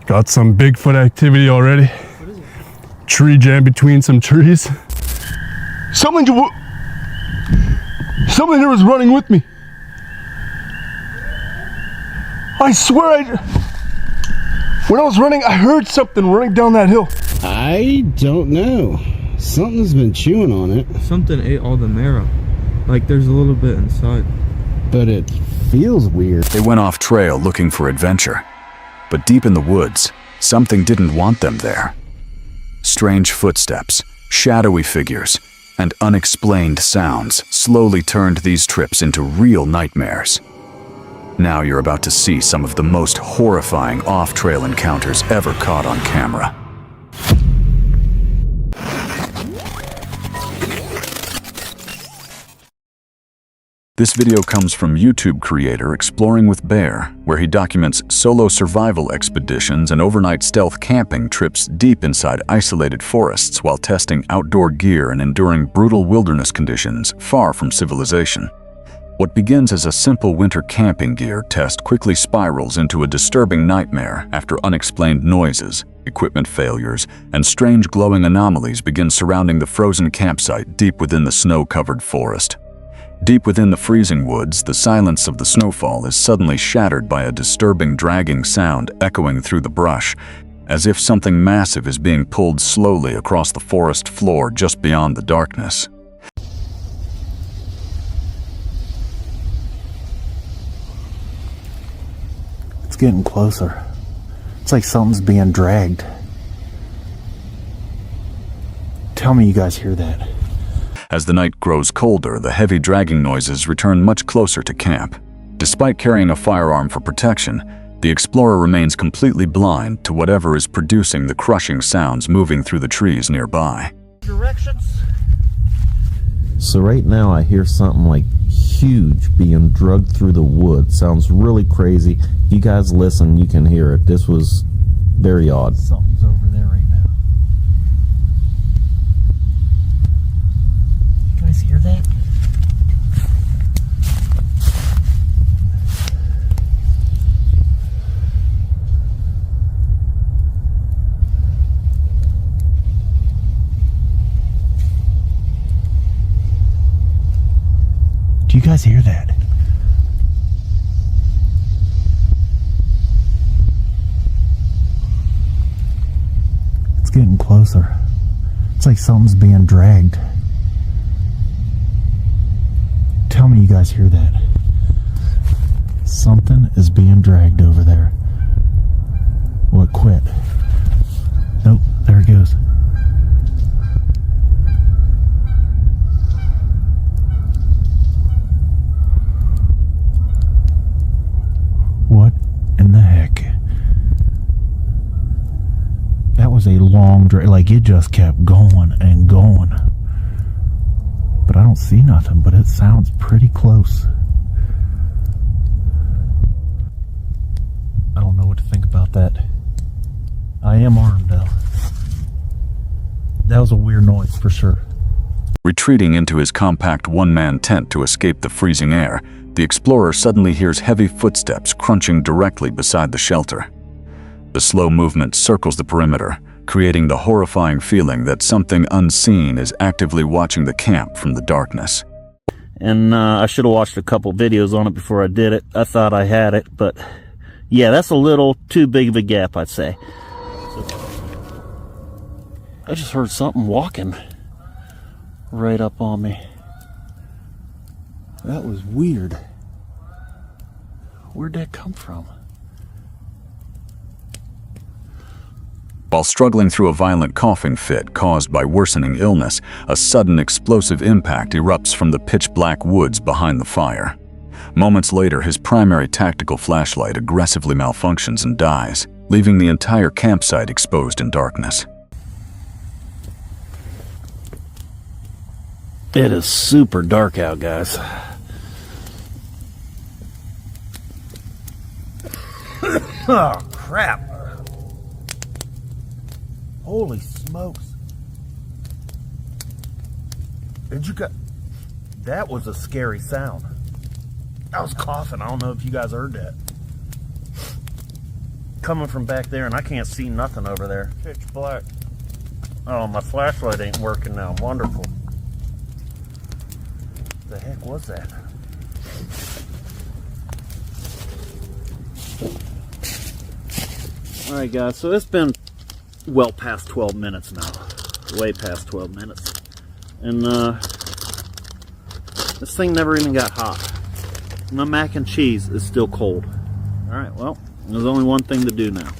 Got some Bigfoot activity already. What is it? Tree jam between some trees. Someone here was running with me. I swear when I was running, I heard something running down that hill. I don't know. Something's been chewing on it. Something ate all the marrow. Like there's a little bit inside. But it feels weird. They went off trail looking for adventure. But deep in the woods, something didn't want them there. Strange footsteps, shadowy figures, and unexplained sounds slowly turned these trips into real nightmares. Now you're about to see some of the most horrifying off-trail encounters ever caught on camera. This video comes from YouTube creator Exploring with Bear, where he documents solo survival expeditions and overnight stealth camping trips deep inside isolated forests while testing outdoor gear and enduring brutal wilderness conditions far from civilization. What begins as a simple winter camping gear test quickly spirals into a disturbing nightmare after unexplained noises, equipment failures, and strange glowing anomalies begin surrounding the frozen campsite deep within the snow-covered forest. Deep within the freezing woods, the silence of the snowfall is suddenly shattered by a disturbing dragging sound echoing through the brush, as if something massive is being pulled slowly across the forest floor just beyond the darkness. It's getting closer. It's like something's being dragged. Tell me you guys hear that. As the night grows colder, the heavy dragging noises return much closer to camp. Despite carrying a firearm for protection, the explorer remains completely blind to whatever is producing the crushing sounds moving through the trees nearby. Directions. So right now I hear something like huge being dragged through the woods. Sounds really crazy. You guys listen, you can hear it. This was very odd. Something's over there right now. You guys hear that? Do you guys hear that? It's getting closer. It's like something's being dragged. Tell me you guys hear that. Something is being dragged over there. Well, it quit. Nope, there it goes. What in the heck? That was a long drag. Like, it just kept going and going. But I don't see nothing, but it sounds pretty close. I don't know what to think about that. I am armed, though. That was a weird noise, for sure. Retreating into his compact one-man tent to escape the freezing air, the explorer suddenly hears heavy footsteps crunching directly beside the shelter. The slow movement circles the perimeter, creating the horrifying feeling that something unseen is actively watching the camp from the darkness. And I should have watched a couple videos on it before I did it. I thought I had it, but yeah, that's a little too big of a gap, I'd say. I just heard something walking right up on me. That was weird. Where'd that come from? While struggling through a violent coughing fit caused by worsening illness, a sudden explosive impact erupts from the pitch-black woods behind the fire. Moments later, his primary tactical flashlight aggressively malfunctions and dies, leaving the entire campsite exposed in darkness. It is super dark out, guys. Oh, crap. Holy smokes. That was a scary sound. I was coughing. I don't know if you guys heard that. coming from back there, and I can't see nothing over there. Pitch black. Oh, my flashlight ain't working now. Wonderful. The heck was that? Alright guys, so it's been well past 12 minutes now. Way past 12 minutes. And this thing never even got hot. My mac and cheese is still cold. Alright, well, there's only one thing to do now.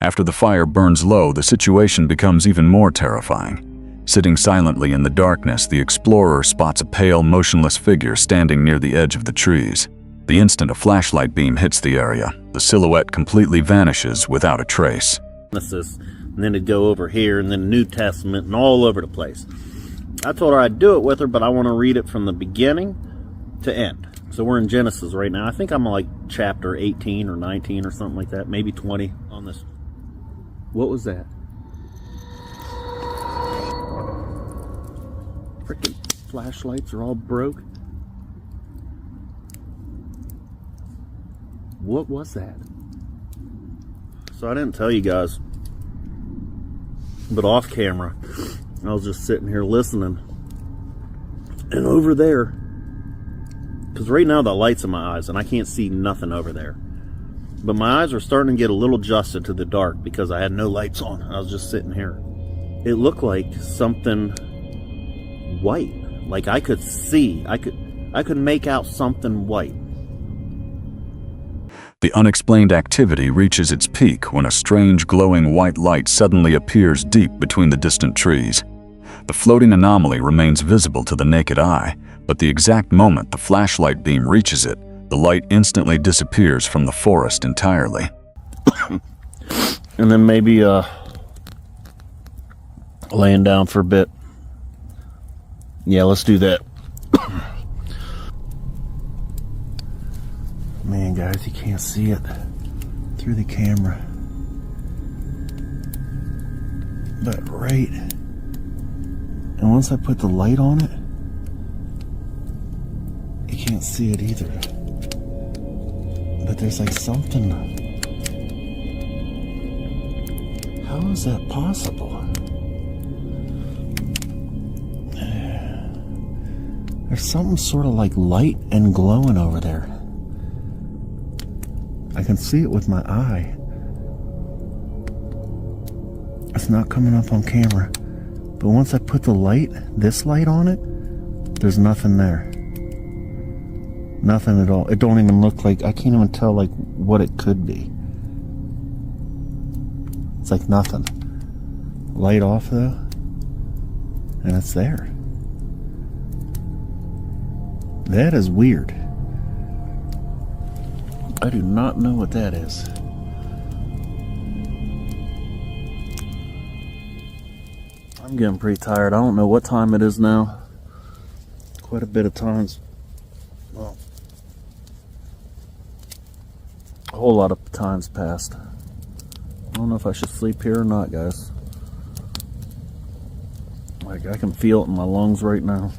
After the fire burns low, the situation becomes even more terrifying. Sitting silently in the darkness, the explorer spots a pale, motionless figure standing near the edge of the trees. The instant a flashlight beam hits the area, the silhouette completely vanishes without a trace. And then it'd go over here, and then New Testament, and all over the place. I told her I'd do it with her, but I want to read it from the beginning to end. So we're in Genesis right now. I think I'm like chapter 18 or 19 or something like that, maybe 20 on this. What was that? Freaking flashlights are all broke. What was that? So I didn't tell you guys, but off camera, I was just sitting here listening. And over there, because right now the light's in my eyes and I can't see nothing over there. But my eyes are starting to get a little adjusted to the dark because I had no lights on. I was just sitting here. It looked like something white. Like I could see, I could make out something white. The unexplained activity reaches its peak when a strange glowing white light suddenly appears deep between the distant trees. The floating anomaly remains visible to the naked eye, but the exact moment the flashlight beam reaches it, the light instantly disappears from the forest entirely. And then maybe laying down for a bit. Yeah, let's do that. Man, guys, you can't see it through the camera. But right, and once I put the light on it, you can't see it either. But there's like something. How is that possible? There's something sort of like light and glowing over there. I can see it with my eye. It's not coming up on camera. But once I put the light, this light on it, there's nothing there. Nothing at all. It don't even look like, I can't even tell like what it could be. It's like nothing. Light off though, and it's there. That is weird. I do not know what that is. I'm getting pretty tired. I don't know what time it is now. Quite a bit of times. Well, a whole lot of times passed. I don't know if I should sleep here or not, guys. Like, I can feel it in my lungs right now.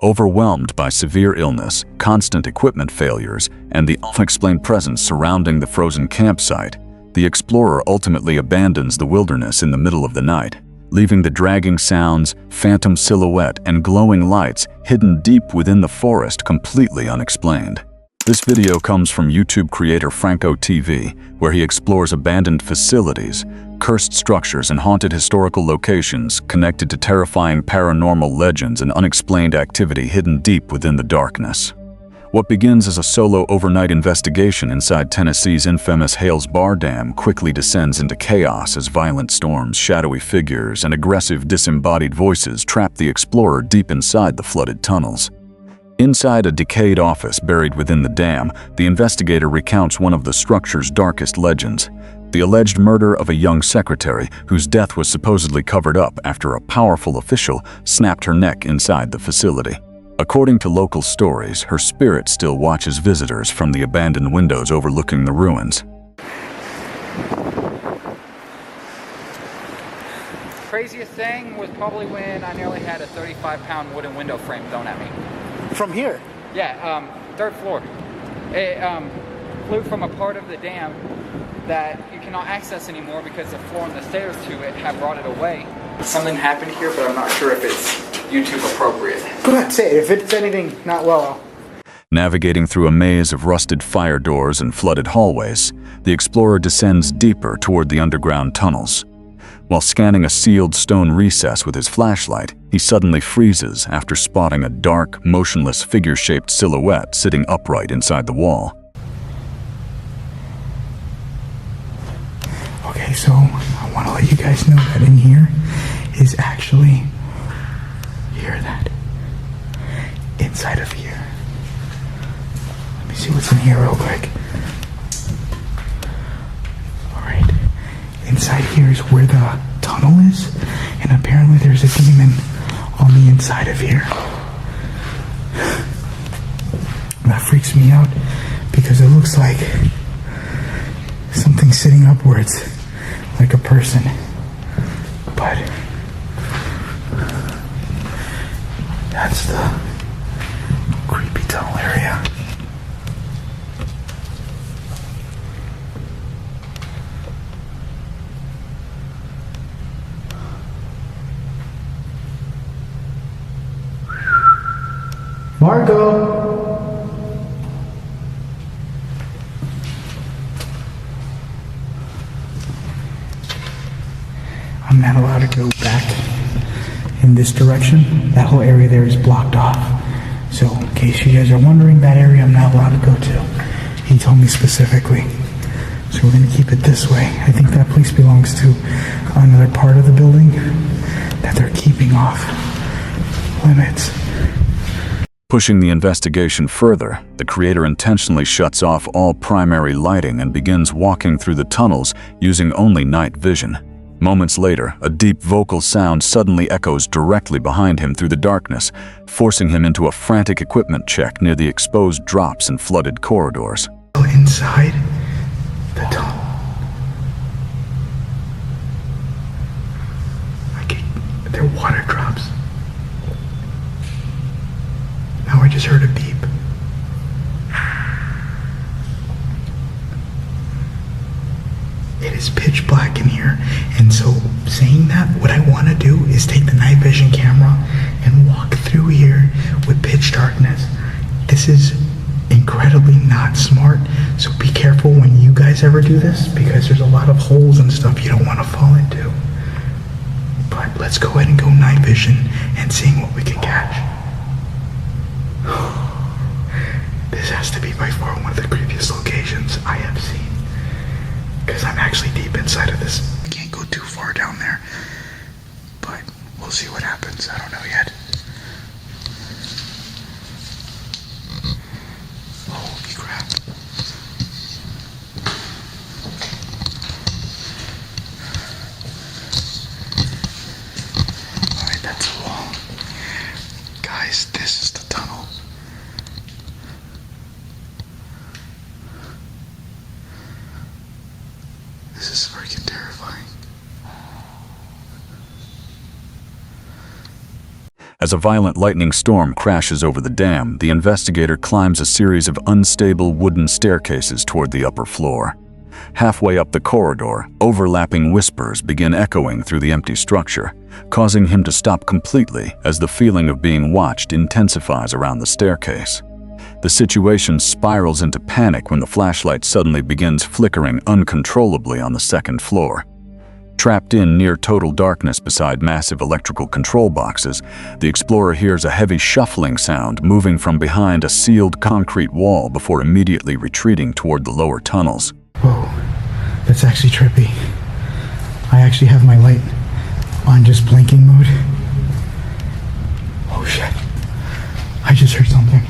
Overwhelmed by severe illness, constant equipment failures, and the unexplained presence surrounding the frozen campsite, the explorer ultimately abandons the wilderness in the middle of the night, leaving the dragging sounds, phantom silhouette, and glowing lights hidden deep within the forest completely unexplained. This video comes from YouTube creator Franco TV, where he explores abandoned facilities, cursed structures, and haunted historical locations connected to terrifying paranormal legends and unexplained activity hidden deep within the darkness. What begins as a solo overnight investigation inside Tennessee's infamous Hales Bar Dam quickly descends into chaos as violent storms, shadowy figures, and aggressive disembodied voices trap the explorer deep inside the flooded tunnels. Inside a decayed office buried within the dam, the investigator recounts one of the structure's darkest legends, the alleged murder of a young secretary whose death was supposedly covered up after a powerful official snapped her neck inside the facility. According to local stories, her spirit still watches visitors from the abandoned windows overlooking the ruins. Craziest thing was probably when I nearly had a 35-pound wooden window frame thrown at me. From here? Yeah, third floor. It flute from a part of the dam that you cannot access anymore because the floor and the stairs to it have rotted away. Something happened here, but I'm not sure if it's YouTube appropriate. Go ahead, say it. If it's anything not well. Navigating through a maze of rusted fire doors and flooded hallways, the explorer descends deeper toward the underground tunnels. While scanning a sealed stone recess with his flashlight, he suddenly freezes after spotting a dark, motionless figure-shaped silhouette sitting upright inside the wall. Okay, so I want to let you guys know that in here is actually, hear that, inside of here. Let me see what's in here real quick. Alright, inside here is where the tunnel is, and apparently there's a demon on the inside of here. That freaks me out because it looks like something sitting upwards, like a person. But that's the creepy tunnel area. Margot! I'm not allowed to go back in this direction. That whole area there is blocked off. So in case you guys are wondering, that area I'm not allowed to go to. He told me specifically. So we're going to keep it this way. I think that place belongs to another part of the building that they're keeping off limits. Pushing the investigation further, the creator intentionally shuts off all primary lighting and begins walking through the tunnels using only night vision. Moments later, a deep vocal sound suddenly echoes directly behind him through the darkness, forcing him into a frantic equipment check near the exposed drops and flooded corridors. Inside the tunnel. They're water drops. Now I just heard a beep. It is pitch black in here, and so saying that, what I want to do is take the night vision camera and walk through here with pitch darkness. This is incredibly not smart, so be careful when you guys ever do this, because there's a lot of holes and stuff you don't want to fall into. But let's go ahead and go night vision and seeing what we can catch. This has to be by far one of the creepiest locations I have seen, because I'm actually deep inside of this. I can't go too far down there, but we'll see what happens. I don't know yet. Holy crap. Alright, that's a wall. Guys, this is the tunnel. This is freaking terrifying. As a violent lightning storm crashes over the dam, the investigator climbs a series of unstable wooden staircases toward the upper floor. Halfway up the corridor, overlapping whispers begin echoing through the empty structure, causing him to stop completely as the feeling of being watched intensifies around the staircase. The situation spirals into panic when the flashlight suddenly begins flickering uncontrollably on the second floor. Trapped in near total darkness beside massive electrical control boxes, the explorer hears a heavy shuffling sound moving from behind a sealed concrete wall before immediately retreating toward the lower tunnels. Whoa, that's actually trippy. I actually have my light on just blinking mode. Oh shit, I just heard something.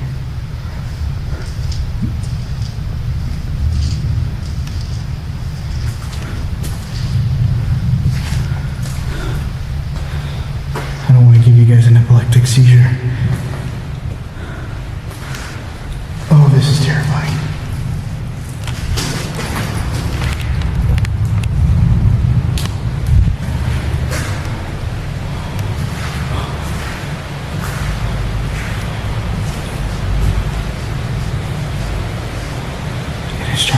I don't want to give you guys an epileptic seizure. Oh, this is terrifying. It is trying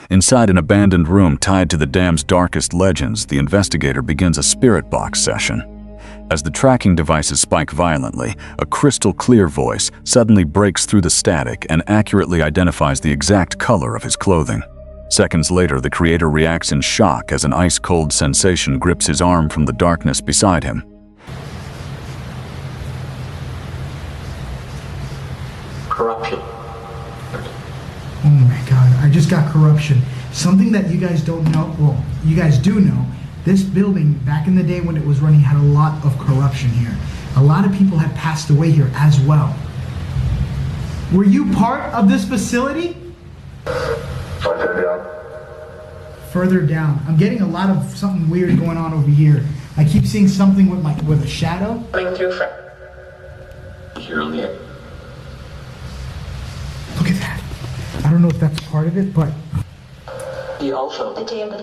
Inside an abandoned room tied to the dam's darkest legends, the investigator begins a spirit box session. As the tracking devices spike violently, a crystal clear voice suddenly breaks through the static and accurately identifies the exact color of his clothing. Seconds later, the creator reacts in shock as an ice-cold sensation grips his arm from the darkness beside him. Corruption. Oh my god, I just got corruption. Something that you guys don't know, well, you guys do know, this building, back in the day when it was running, had a lot of corruption here. A lot of people had passed away here as well. Were you part of this facility? Further down. Further down. I'm getting a lot of something weird going on over here. I keep seeing something with a shadow. Coming through from here on the end. Look at that. I don't know if that's part of it, but The also. The table.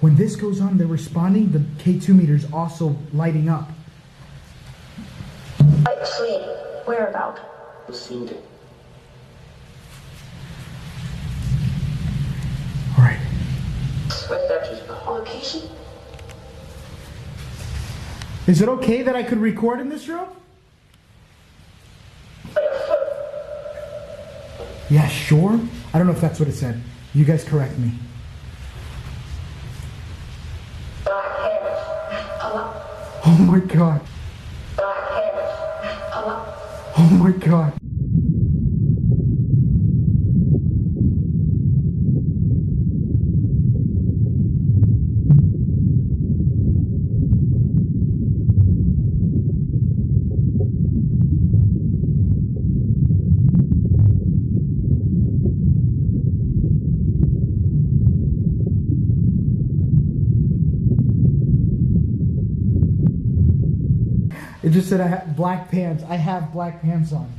when this goes on, they're responding. The K2 meter's also lighting up. Sleep. Whereabout? Seen it. All right. Location? Is it okay that I could record in this room? Yeah, sure. I don't know if that's what it said. You guys correct me. Oh my god. Oh my god. It just said I have black pants. I have black pants on.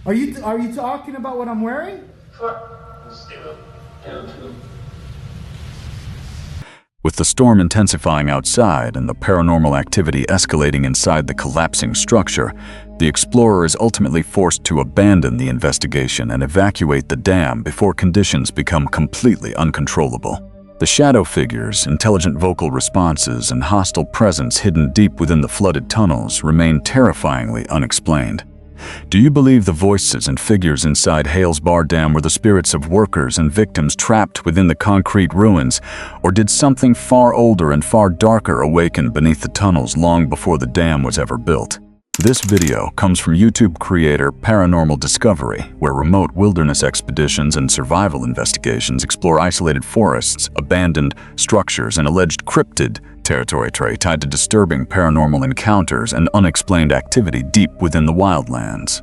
Are you talking about what I'm wearing? With the storm intensifying outside and the paranormal activity escalating inside the collapsing structure, the explorer is ultimately forced to abandon the investigation and evacuate the dam before conditions become completely uncontrollable. The shadow figures, intelligent vocal responses, and hostile presence hidden deep within the flooded tunnels remain terrifyingly unexplained. Do you believe the voices and figures inside Hales Bar Dam were the spirits of workers and victims trapped within the concrete ruins, or did something far older and far darker awaken beneath the tunnels long before the dam was ever built? This video comes from YouTube creator Paranormal Discovery, where remote wilderness expeditions and survival investigations explore isolated forests, abandoned structures, and alleged cryptid territory tied to disturbing paranormal encounters and unexplained activity deep within the wildlands.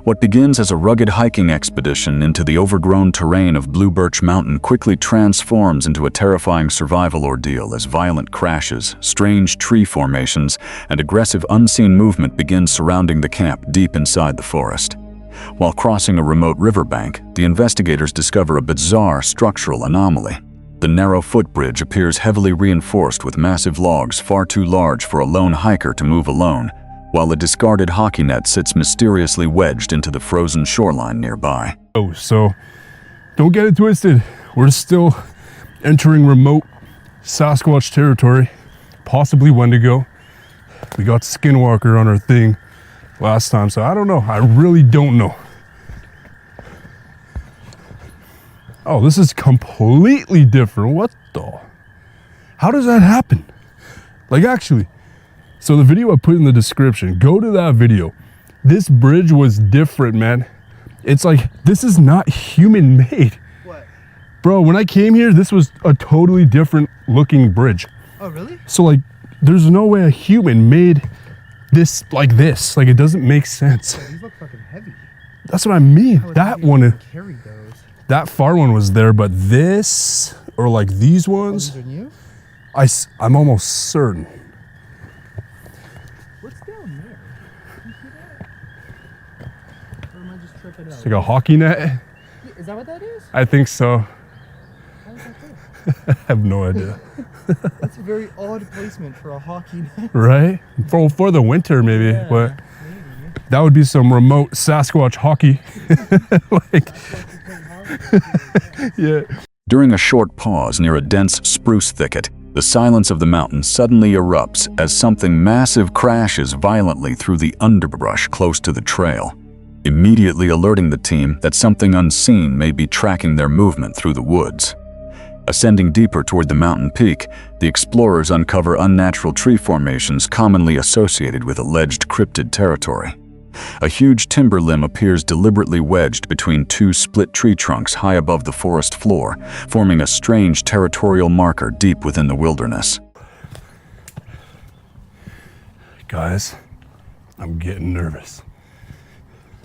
What begins as a rugged hiking expedition into the overgrown terrain of Blue Birch Mountain quickly transforms into a terrifying survival ordeal as violent crashes, strange tree formations, and aggressive unseen movement begin surrounding the camp deep inside the forest. While crossing a remote riverbank, the investigators discover a bizarre structural anomaly. The narrow footbridge appears heavily reinforced with massive logs far too large for a lone hiker to move alone, while a discarded hockey net sits mysteriously wedged into the frozen shoreline nearby. Oh, so don't get it twisted. We're still entering remote Sasquatch territory, possibly Wendigo. We got Skinwalker on our thing last time, so I don't know. I really don't know. Oh, this is completely different. What the? How does that happen? Like, actually, so the video I put in the description, go to that video. This bridge was different, man. It's like, this is not human made. What? Bro, when I came here, this was a totally different looking bridge. Oh, really? So like, there's no way a human made this like this. Like, it doesn't make sense. Oh, these look fucking heavy. That's what I mean. How That heavy one, you can carry those. that far one was there, but this, or like these ones, These are new? I'm almost certain. What's down there? Can you see that? Or am I just tripping out? It's like a hockey net. Is that what that is? I think so. How is that there? I have no idea. That's a very odd placement for a hockey net. Right? For the winter maybe, Yeah, but maybe. that would be some remote Sasquatch hockey. Like, yeah. During a short pause near a dense spruce thicket, the silence of the mountain suddenly erupts as something massive crashes violently through the underbrush close to the trail, immediately alerting the team that something unseen may be tracking their movement through the woods. Ascending deeper toward the mountain peak, the explorers uncover unnatural tree formations commonly associated with alleged cryptid territory. A huge timber limb appears deliberately wedged between two split tree trunks high above the forest floor, forming a strange territorial marker deep within the wilderness. Guys, I'm getting nervous.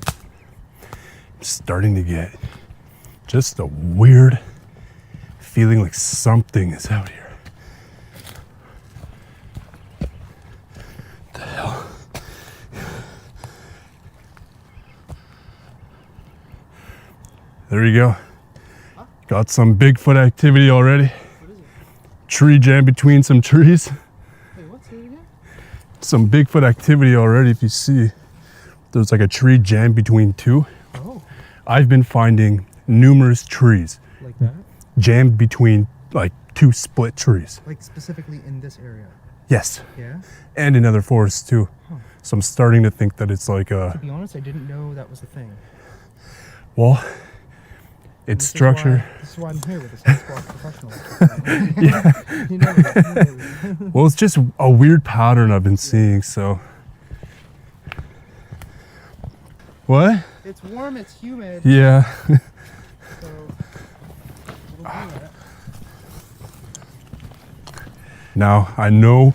I'm starting to get just a weird feeling like something is out here. What the hell? There you go. Got some Bigfoot activity already. What is it? Tree jam between some trees. Wait, what's it again? Some Bigfoot activity already. If you see, there's like a tree jam between two. Oh. I've been finding numerous trees Like that? jammed between like two split trees. Like specifically in this area? Yes. Yeah? And in other forests too. Huh. So I'm starting to think that it's like To a, be honest, I didn't know that was a thing. well, it's structure. This is why I'm here with the Sasquatch professional. Yeah. You know, Well, it's just a weird pattern I've been seeing, so. What? it's warm, it's humid. Yeah. So we'll do that. Now, I know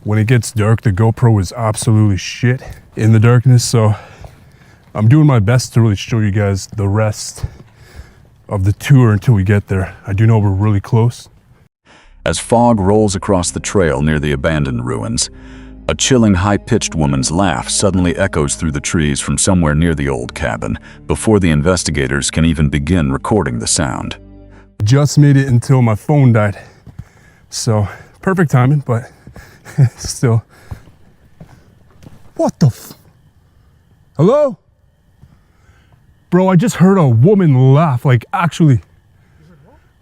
when it gets dark, the GoPro is absolutely shit in the darkness, so I'm doing my best to really show you guys the rest of the tour until we get there. I do know we're really close. As fog rolls across the trail near the abandoned ruins, a chilling, high-pitched woman's laugh suddenly echoes through the trees from somewhere near the old cabin before the investigators can even begin recording the sound. Just made it until my phone died. So, perfect timing, but still. What the Hello? Bro, I just heard a woman laugh, like actually.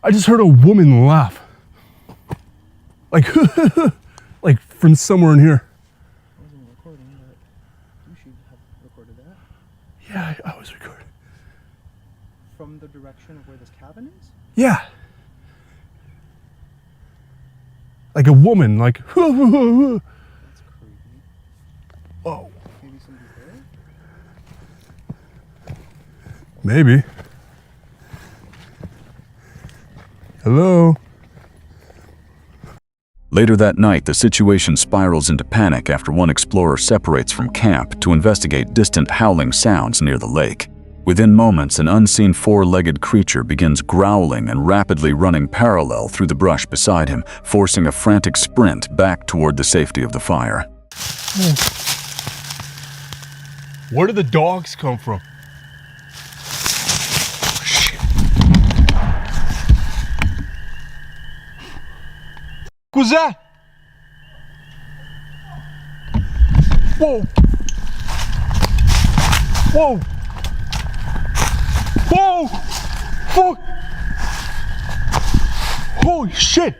I just heard a woman laugh. Like, like from somewhere in here. I wasn't recording, but you should have recorded that. Yeah, I was recording. From the direction of where this cabin is? Yeah. Like a woman, like, That's creepy. whoa. Maybe somebody's there? Maybe. Hello? Later that night, the situation spirals into panic after one explorer separates from camp to investigate distant howling sounds near the lake. Within moments, an unseen four-legged creature begins growling and rapidly running parallel through the brush beside him, forcing a frantic sprint back toward the safety of the fire. Where did the dogs come from? What was that? Whoa! Whoa! Whoa! Fuck! Holy shit!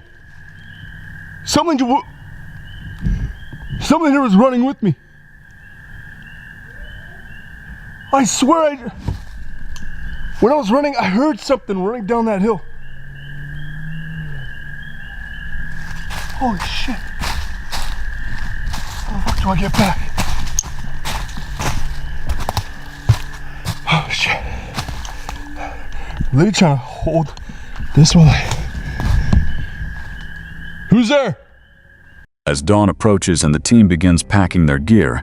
Someone here was running with me. I swear when I was running, I heard something running down that hill. Holy shit. How the fuck do I get back? Oh shit. I'm literally trying to hold this one. Who's there? As dawn approaches and the team begins packing their gear,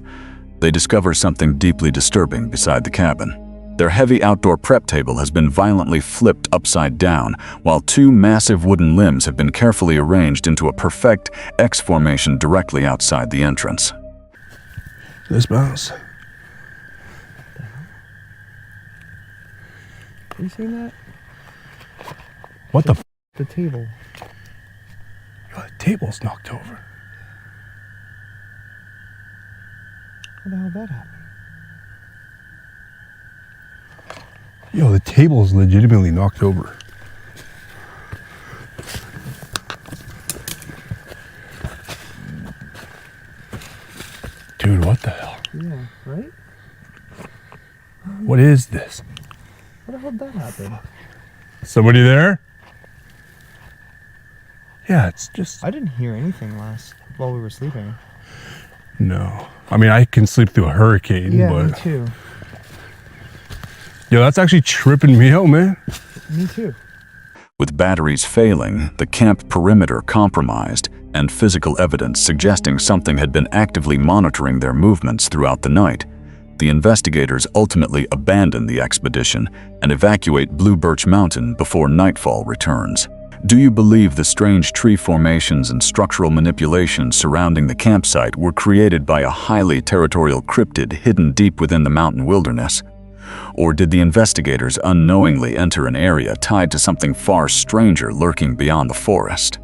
they discover something deeply disturbing beside the cabin. Their heavy outdoor prep table has been violently flipped upside down, while two massive wooden limbs have been carefully arranged into a perfect X formation directly outside the entrance. This bounce. Are you seeing that? What the The table. Yo, the table's knocked over. How the hell did that happen? Yo, the table's legitimately knocked over. what the hell? Yeah, right? What is this? How the hell did that happen? Somebody there? Yeah, it's just... I didn't hear anything while we were sleeping. No. I mean, I can sleep through a hurricane, Yeah, but... me too. Yo, that's actually tripping me out, man. Me too. With batteries failing, the camp perimeter compromised, and physical evidence suggesting something had been actively monitoring their movements throughout the night, the investigators ultimately abandon the expedition and evacuate Blue Birch Mountain before nightfall returns. Do you believe the strange tree formations and structural manipulations surrounding the campsite were created by a highly territorial cryptid hidden deep within the mountain wilderness? Or did the investigators unknowingly enter an area tied to something far stranger lurking beyond the forest?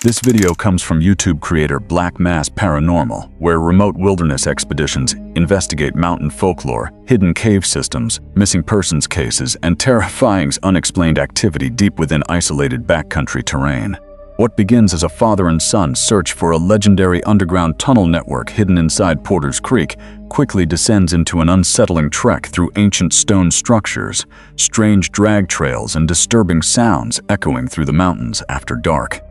This video comes from YouTube creator Black Mass Paranormal, where remote wilderness expeditions investigate mountain folklore, hidden cave systems, missing persons cases, and terrifying unexplained activity deep within isolated backcountry terrain. What begins as a father and son search for a legendary underground tunnel network hidden inside Porter's Creek quickly descends into an unsettling trek through ancient stone structures, strange drag trails, and disturbing sounds echoing through the mountains after dark.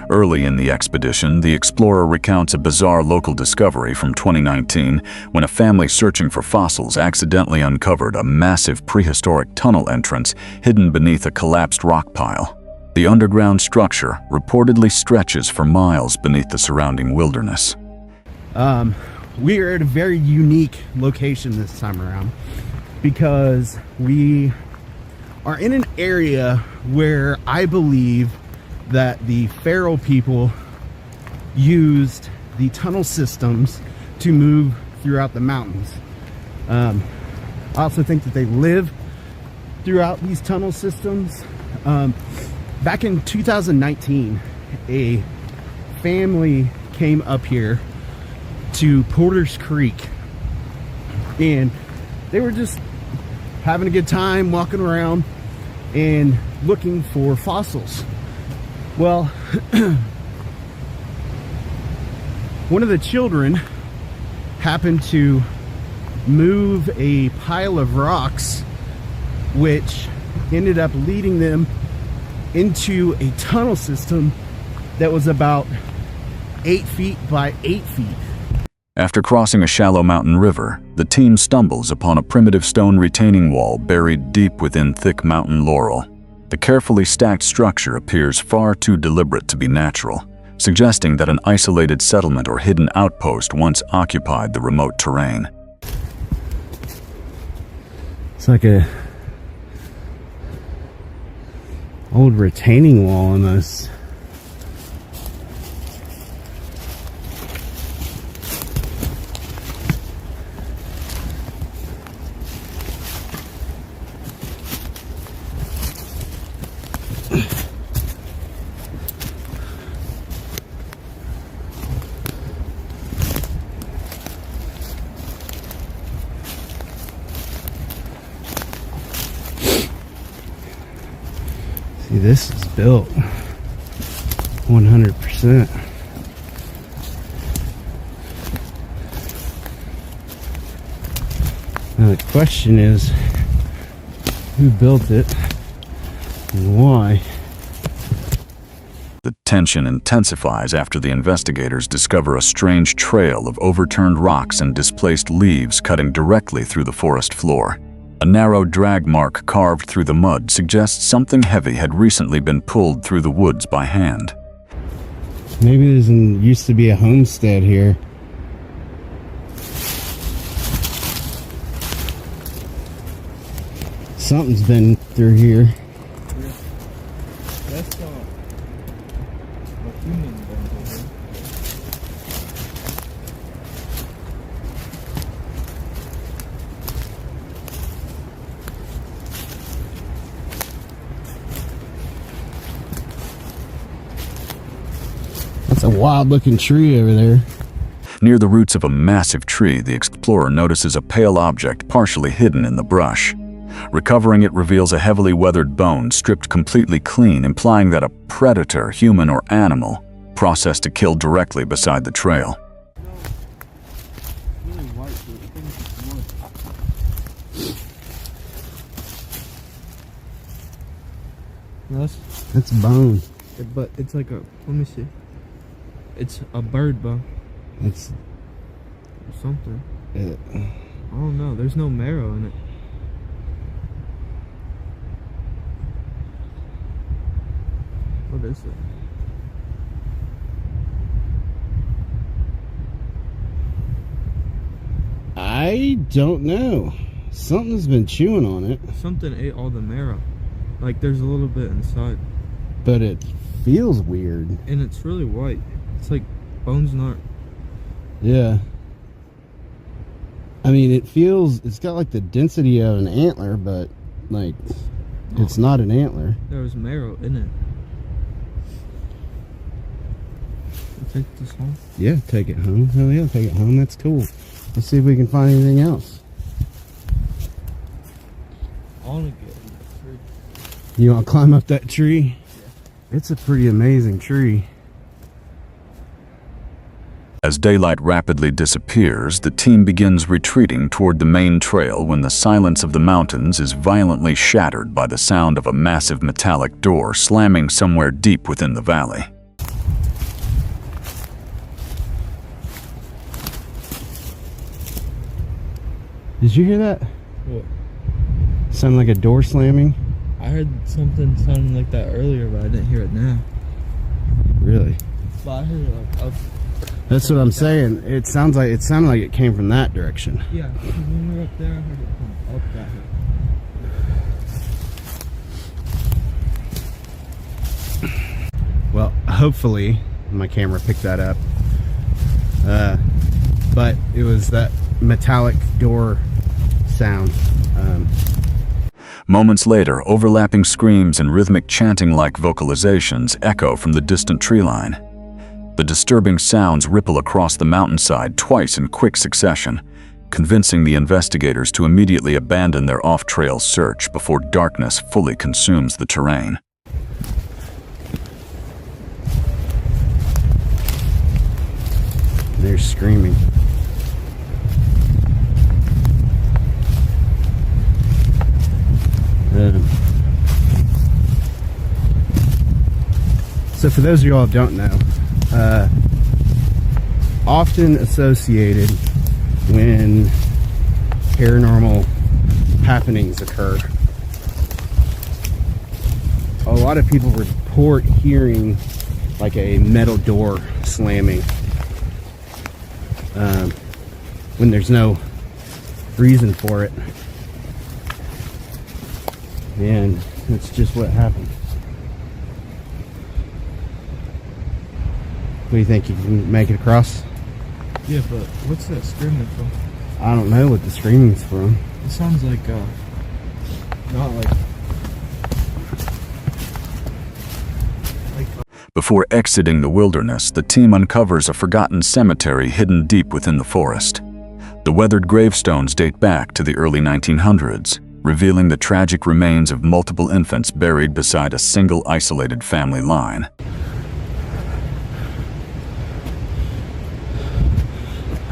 Early in the expedition, the explorer recounts a bizarre local discovery from 2019 when a family searching for fossils accidentally uncovered a massive prehistoric tunnel entrance hidden beneath a collapsed rock pile. The underground structure reportedly stretches for miles beneath the surrounding wilderness. We are at a very unique location this time around because we are in an area where I believe that the Pharaoh people used the tunnel systems to move throughout the mountains. I also think that they live throughout these tunnel systems. Back in 2019, a family came up here to Porter's Creek and they were just having a good time walking around and looking for fossils. Well, one of the children happened to move a pile of rocks, which ended up leading them into a tunnel system that was about 8 feet by 8 feet. After crossing a shallow mountain river, the team stumbles upon a primitive stone retaining wall buried deep within thick mountain laurel. The carefully stacked structure appears far too deliberate to be natural, suggesting that an isolated settlement or hidden outpost once occupied the remote terrain. It's like a old retaining wall almost. See, this is built 100%. Now the question is, who built it and why? The tension intensifies after the investigators discover a strange trail of overturned rocks and displaced leaves cutting directly through the forest floor. A narrow drag mark carved through the mud suggests something heavy had recently been pulled through the woods by hand. Maybe there used to be a homestead here. Something's been through here. That's a human been here. That's a wild looking tree over there. Near the roots of a massive tree, the explorer notices a pale object partially hidden in the brush. Recovering it reveals a heavily weathered bone stripped completely clean, implying that a predator, human or animal, processed to kill directly beside the trail. Really That's bone. But it's like a, let me see. It's a bird bone. It's Or something. uh, I don't know. There's no marrow in it. What is it? I don't know. Something's been chewing on it, Something ate all the marrow. Like there's a little bit inside. but it feels weird. And it's really white. It's like bones not. Yeah. I mean, it's got like the density of an antler, but like, it's not an antler. There was marrow in it. I'll take this home. Yeah, take it home. Hell yeah, take it home. That's cool. Let's see if we can find anything else. I want to get in the tree. You want to climb up that tree? Yeah. It's a pretty amazing tree. As daylight rapidly disappears, the team begins retreating toward the main trail when the silence of the mountains is violently shattered by the sound of a massive metallic door slamming somewhere deep within the valley. Did you hear that? What? Sounded like a door slamming. I heard something sounding like that earlier, but I didn't hear it now. Really? But I heard it like up. That's what I'm saying. It sounded like it came from that direction. Yeah, because when we were up there, I heard it come up that way. Well, hopefully my camera picked that up. But it was that metallic door sound. Moments later, overlapping screams and rhythmic chanting-like vocalizations echo from the distant tree line. The disturbing sounds ripple across the mountainside twice in quick succession, convincing the investigators to immediately abandon their off-trail search before darkness fully consumes the terrain. They're screaming. So for those of y'all who don't know, often associated when paranormal happenings occur, a lot of people report hearing like a metal door slamming when there's no reason for it, and that's just what happened. What do you think? You can make it across? Yeah, but what's that screaming from? I don't know what the screaming's from. It sounds like, not like... Before exiting the wilderness, the team uncovers a forgotten cemetery hidden deep within the forest. The weathered gravestones date back to the early 1900s, revealing the tragic remains of multiple infants buried beside a single isolated family line.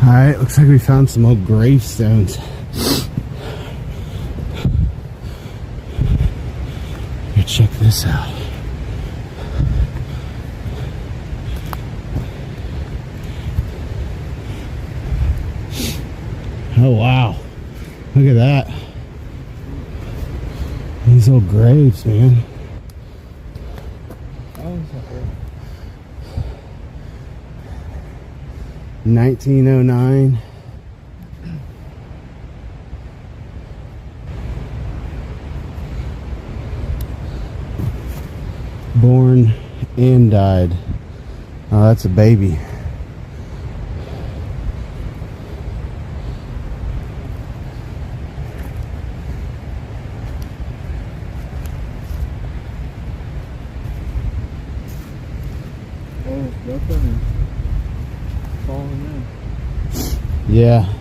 Alright, looks like we found some old gravestones. Here, check this out. Oh wow, look at that. These old graves, man. 1909. Born and died. Oh, that's a baby. Oh, nothing. Falling in. Yeah.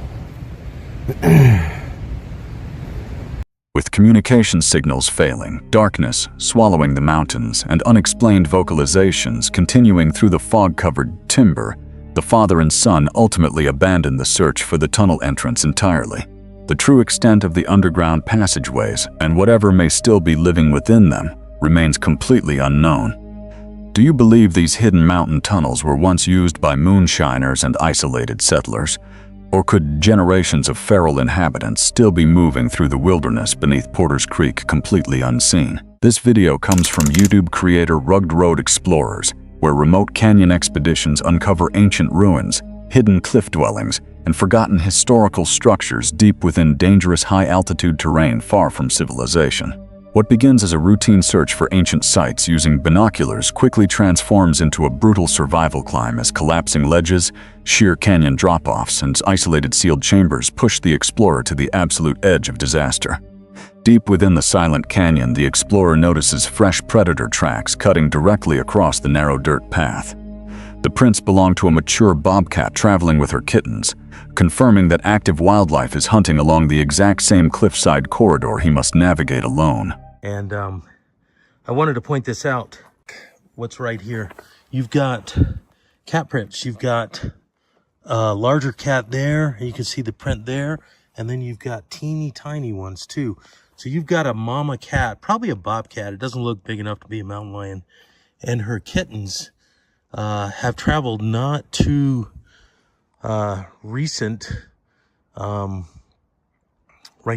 With communication signals failing, darkness swallowing the mountains, and unexplained vocalizations continuing through the fog-covered timber, the father and son ultimately abandoned the search for the tunnel entrance entirely. The true extent of the underground passageways, and whatever may still be living within them, remains completely unknown. Do you believe these hidden mountain tunnels were once used by moonshiners and isolated settlers? Or could generations of feral inhabitants still be moving through the wilderness beneath Porter's Creek completely unseen? This video comes from YouTube creator Rugged Road Explorers, where remote canyon expeditions uncover ancient ruins, hidden cliff dwellings, and forgotten historical structures deep within dangerous high-altitude terrain far from civilization. What begins as a routine search for ancient sites using binoculars quickly transforms into a brutal survival climb as collapsing ledges, sheer canyon drop-offs, and isolated sealed chambers push the explorer to the absolute edge of disaster. Deep within the silent canyon, the explorer notices fresh predator tracks cutting directly across the narrow dirt path. The prints belong to a mature bobcat traveling with her kittens, confirming that active wildlife is hunting along the exact same cliffside corridor he must navigate alone. And I wanted to point this out. What's right here? You've got cat prints. You've got a larger cat there. You can see the print there. And then you've got teeny tiny ones too. So you've got a mama cat, probably a bobcat. It doesn't look big enough to be a mountain lion. And her kittens have traveled not too recent right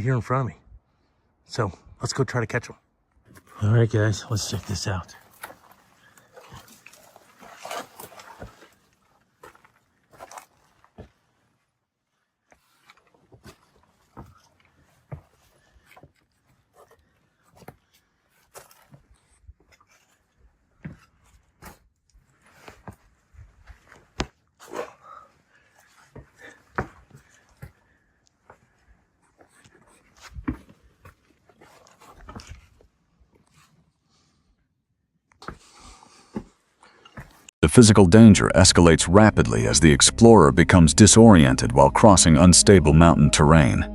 here in front of me. So let's go try to catch them. All right, guys, let's check this out. The physical danger escalates rapidly as the explorer becomes disoriented while crossing unstable mountain terrain.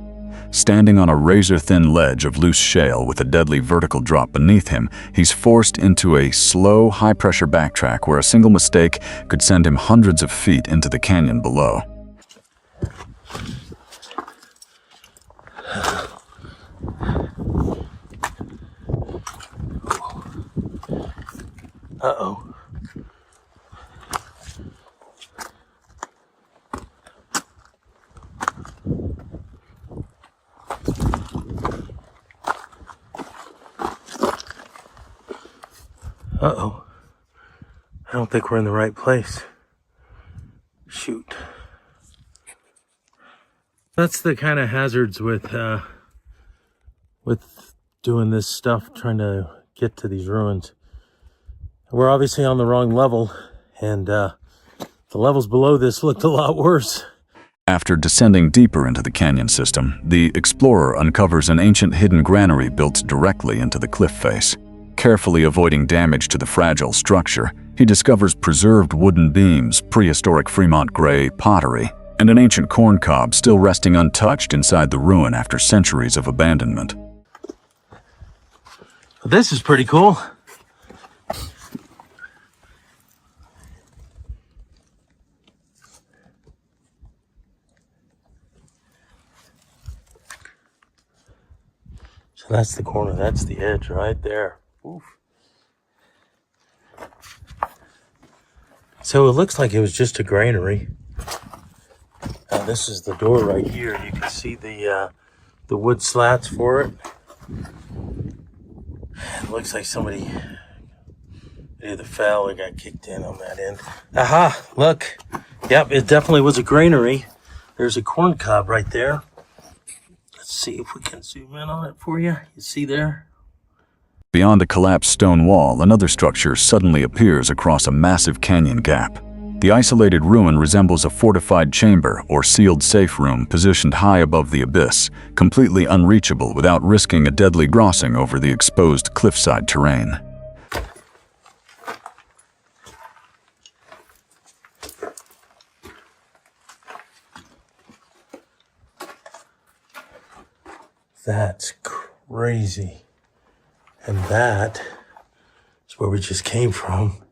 Standing on a razor-thin ledge of loose shale with a deadly vertical drop beneath him, he's forced into a slow, high-pressure backtrack where a single mistake could send him hundreds of feet into the canyon below. Uh-oh. Uh-oh. I don't think we're in the right place. Shoot. That's the kind of hazards with doing this stuff, trying to get to these ruins. We're obviously on the wrong level, and the levels below this looked a lot worse. After descending deeper into the canyon system, the explorer uncovers an ancient hidden granary built directly into the cliff face. Carefully avoiding damage to the fragile structure, he discovers preserved wooden beams, prehistoric Fremont gray pottery, and an ancient corn cob still resting untouched inside the ruin after centuries of abandonment. This is pretty cool. So that's the corner, that's the edge right there. Oof. So it looks like it was just a granary. This is the door right here. You can see the wood slats for it. It looks like somebody either fell or got kicked in on that end. Aha! Look. Yep, it definitely was a granary. There's a corn cob right there. Let's see if we can zoom in on it for you. You see there? Beyond a collapsed stone wall, another structure suddenly appears across a massive canyon gap. The isolated ruin resembles a fortified chamber or sealed safe room positioned high above the abyss, completely unreachable without risking a deadly crossing over the exposed cliffside terrain. That's crazy. And that is where we just came from.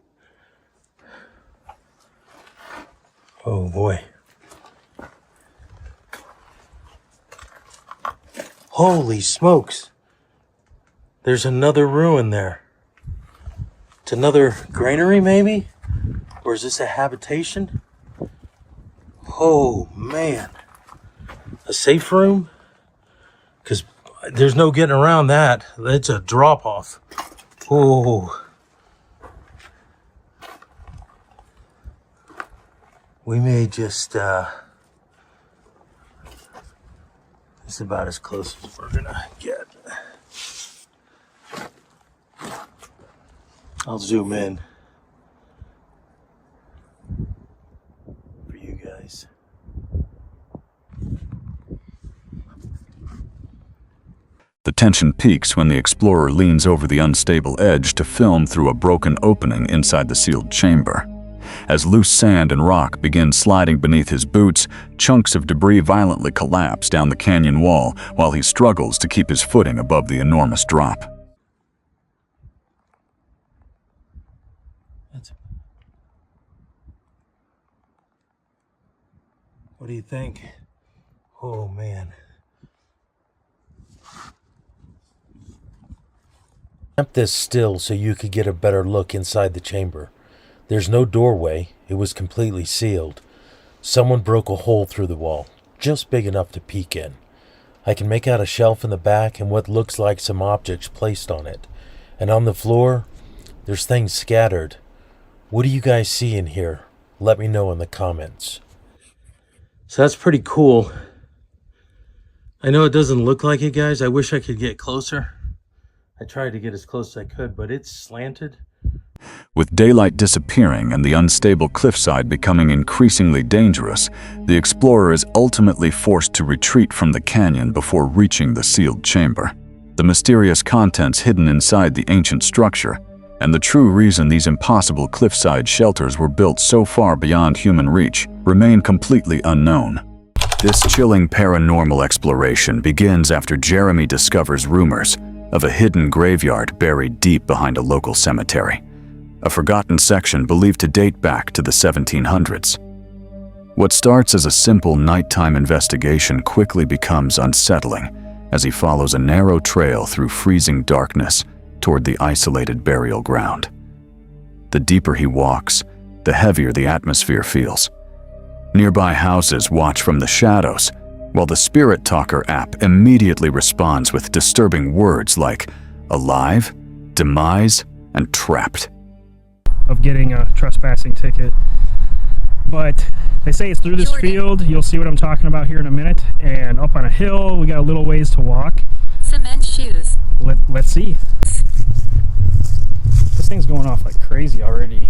Oh boy. Holy smokes. There's another ruin there. It's another granary, maybe? Or is this a habitation? Oh, man. A safe room? Because there's no getting around that. It's a drop-off. Oh. We may just, this is about as close as we're gonna get. I'll zoom in for you guys. The tension peaks when the explorer leans over the unstable edge to film through a broken opening inside the sealed chamber. As loose sand and rock begin sliding beneath his boots, chunks of debris violently collapse down the canyon wall while he struggles to keep his footing above the enormous drop. What do you think? Oh, man. Kept this still so you could get a better look inside the chamber. There's no doorway. It was completely sealed. Someone broke a hole through the wall, just big enough to peek in. I can make out a shelf in the back and what looks like some objects placed on it. And on the floor, there's things scattered. What do you guys see in here? Let me know in the comments. So that's pretty cool. I know it doesn't look like it, guys. I wish I could get closer. I tried to get as close as I could, but it's slanted. With daylight disappearing and the unstable cliffside becoming increasingly dangerous, the explorer is ultimately forced to retreat from the canyon before reaching the sealed chamber. The mysterious contents hidden inside the ancient structure, and the true reason these impossible cliffside shelters were built so far beyond human reach, remain completely unknown. This chilling paranormal exploration begins after Jeremy discovers rumors of a hidden graveyard buried deep behind a local cemetery, a forgotten section believed to date back to the 1700s. What starts as a simple nighttime investigation quickly becomes unsettling as he follows a narrow trail through freezing darkness toward the isolated burial ground. The deeper he walks, the heavier the atmosphere feels. Nearby houses watch from the shadows, while the Spirit Talker app immediately responds with disturbing words like alive, demise, and trapped. Of getting a trespassing ticket, but they say it's through this field. You'll see what I'm talking about here in a minute, and up on a hill. We got a little ways to walk. Cement shoes. Let's see. This thing's going off like crazy already,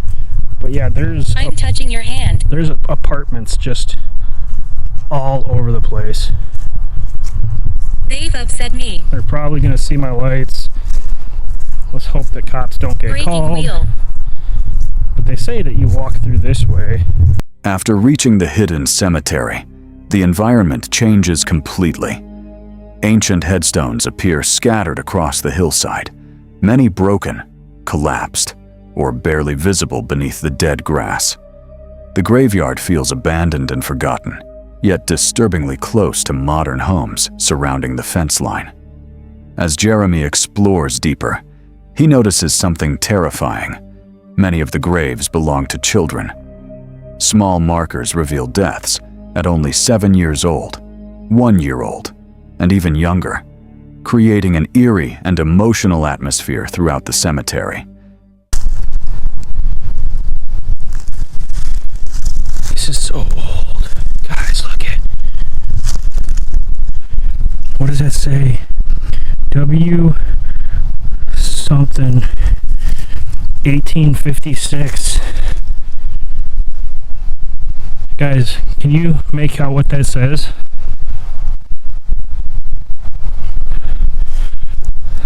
but yeah, I'm touching your hand. There's apartments just all over the place. They've upset me. They're probably gonna see my lights. Let's hope that cops don't get called. Wheel. But they say that you walk through this way. After reaching the hidden cemetery, the environment changes completely. Ancient headstones appear scattered across the hillside, many broken, collapsed, or barely visible beneath the dead grass. The graveyard feels abandoned and forgotten, yet disturbingly close to modern homes surrounding the fence line. As Jeremy explores deeper, he notices something terrifying. Many of the graves belong to children. Small markers reveal deaths at only 7 years old, 1 year old, and even younger, creating an eerie and emotional atmosphere throughout the cemetery. This is so old. Guys, look at. What does that say? W something 1856. Guys, can you make out what that says?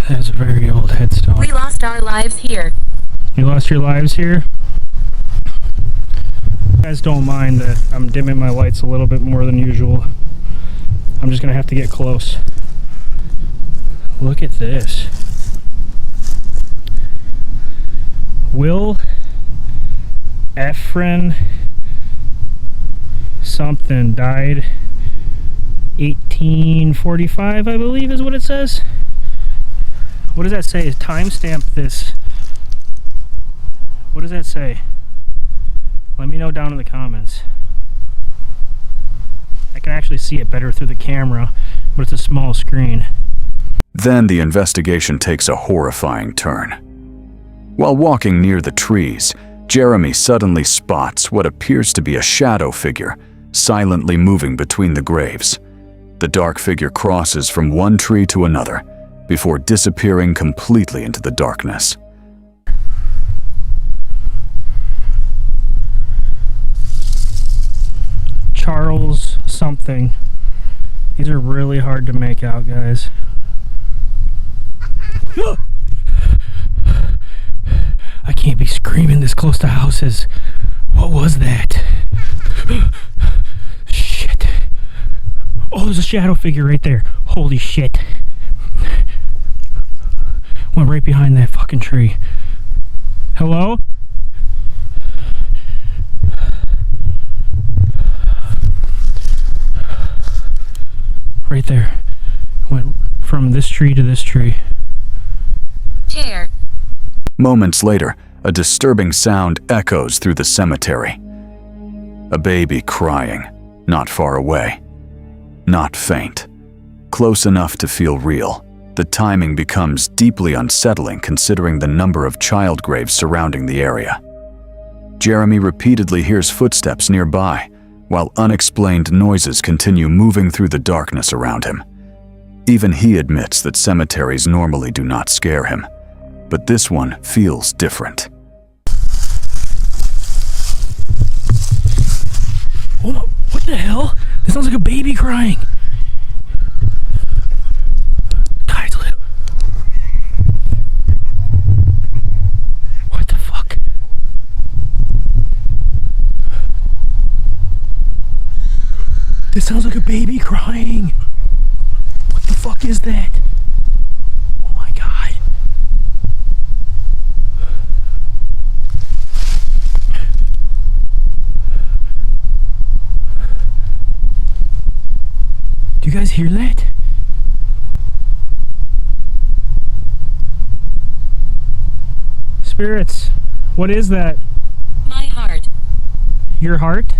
That's a very old headstone. We lost our lives here. You lost your lives here? You guys don't mind that I'm dimming my lights a little bit more than usual. I'm just gonna have to get close. Look at this. Will Efren something died 1845, I believe is what it says. What does that say? Timestamp this What does that say? Let me know down in the comments. I can actually see it better through the camera, but it's a small screen. Then the investigation takes a horrifying turn. While walking near the trees, Jeremy suddenly spots what appears to be a shadow figure silently moving between the graves. The dark figure crosses from one tree to another before disappearing completely into the darkness. Charles something. These are really hard to make out, guys. I can't be screaming this close to houses. What was that? Shit. Oh, there's a shadow figure right there. Holy shit. Went right behind that fucking tree. Hello? Right there. Went from this tree to this tree. Chair. Moments later, a disturbing sound echoes through the cemetery. A baby crying, not far away. Not faint. Close enough to feel real. The timing becomes deeply unsettling considering the number of child graves surrounding the area. Jeremy repeatedly hears footsteps nearby, while unexplained noises continue moving through the darkness around him. Even he admits that cemeteries normally do not scare him, but this one feels different. Oh, what the hell? This sounds like a baby crying. Guys, what the fuck? This sounds like a baby crying. What the fuck is that? Oh my god. Do you guys hear that? Spirits, what is that? My heart. Your heart?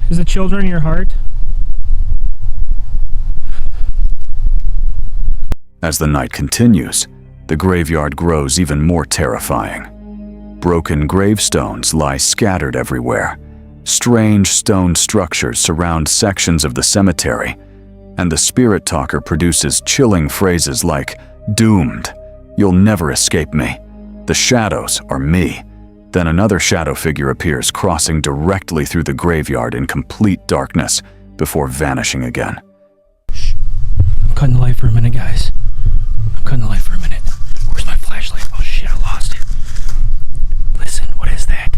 Is the children your heart? As the night continues, the graveyard grows even more terrifying. Broken gravestones lie scattered everywhere. Strange stone structures surround sections of the cemetery, and the spirit talker produces chilling phrases like, "Doomed, you'll never escape me. The shadows are me." Then another shadow figure appears, crossing directly through the graveyard in complete darkness before vanishing again. Shh. I'm cutting the light for a minute, guys. I'm cutting the light for a minute. Where's my flashlight? Oh shit, I lost it. Listen, what is that?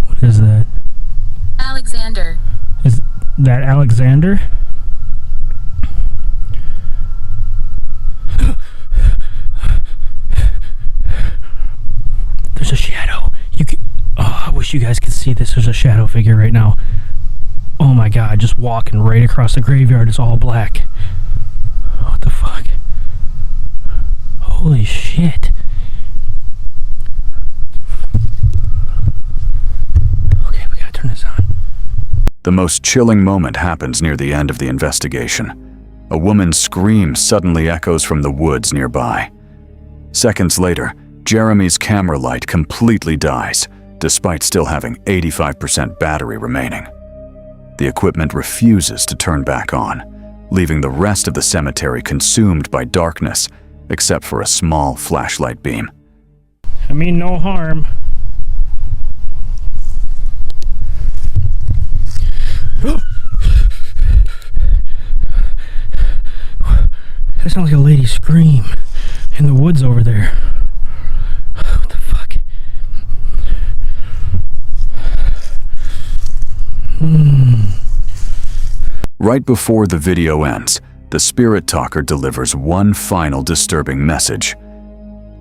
What is that? Alexander. Is that Alexander? There's a shadow. Oh, I wish you guys could see this. There's a shadow figure right now. Oh my god, just walking right across the graveyard. It's all black. What the fuck? Holy shit. Okay, we gotta turn this on. The most chilling moment happens near the end of the investigation. A woman's scream suddenly echoes from the woods nearby. Seconds later, Jeremy's camera light completely dies, despite still having 85% battery remaining. The equipment refuses to turn back on, leaving the rest of the cemetery consumed by darkness, except for a small flashlight beam. I mean no harm. That sounds like a lady scream in the woods over there. What the fuck? Right before the video ends, the spirit talker delivers one final disturbing message.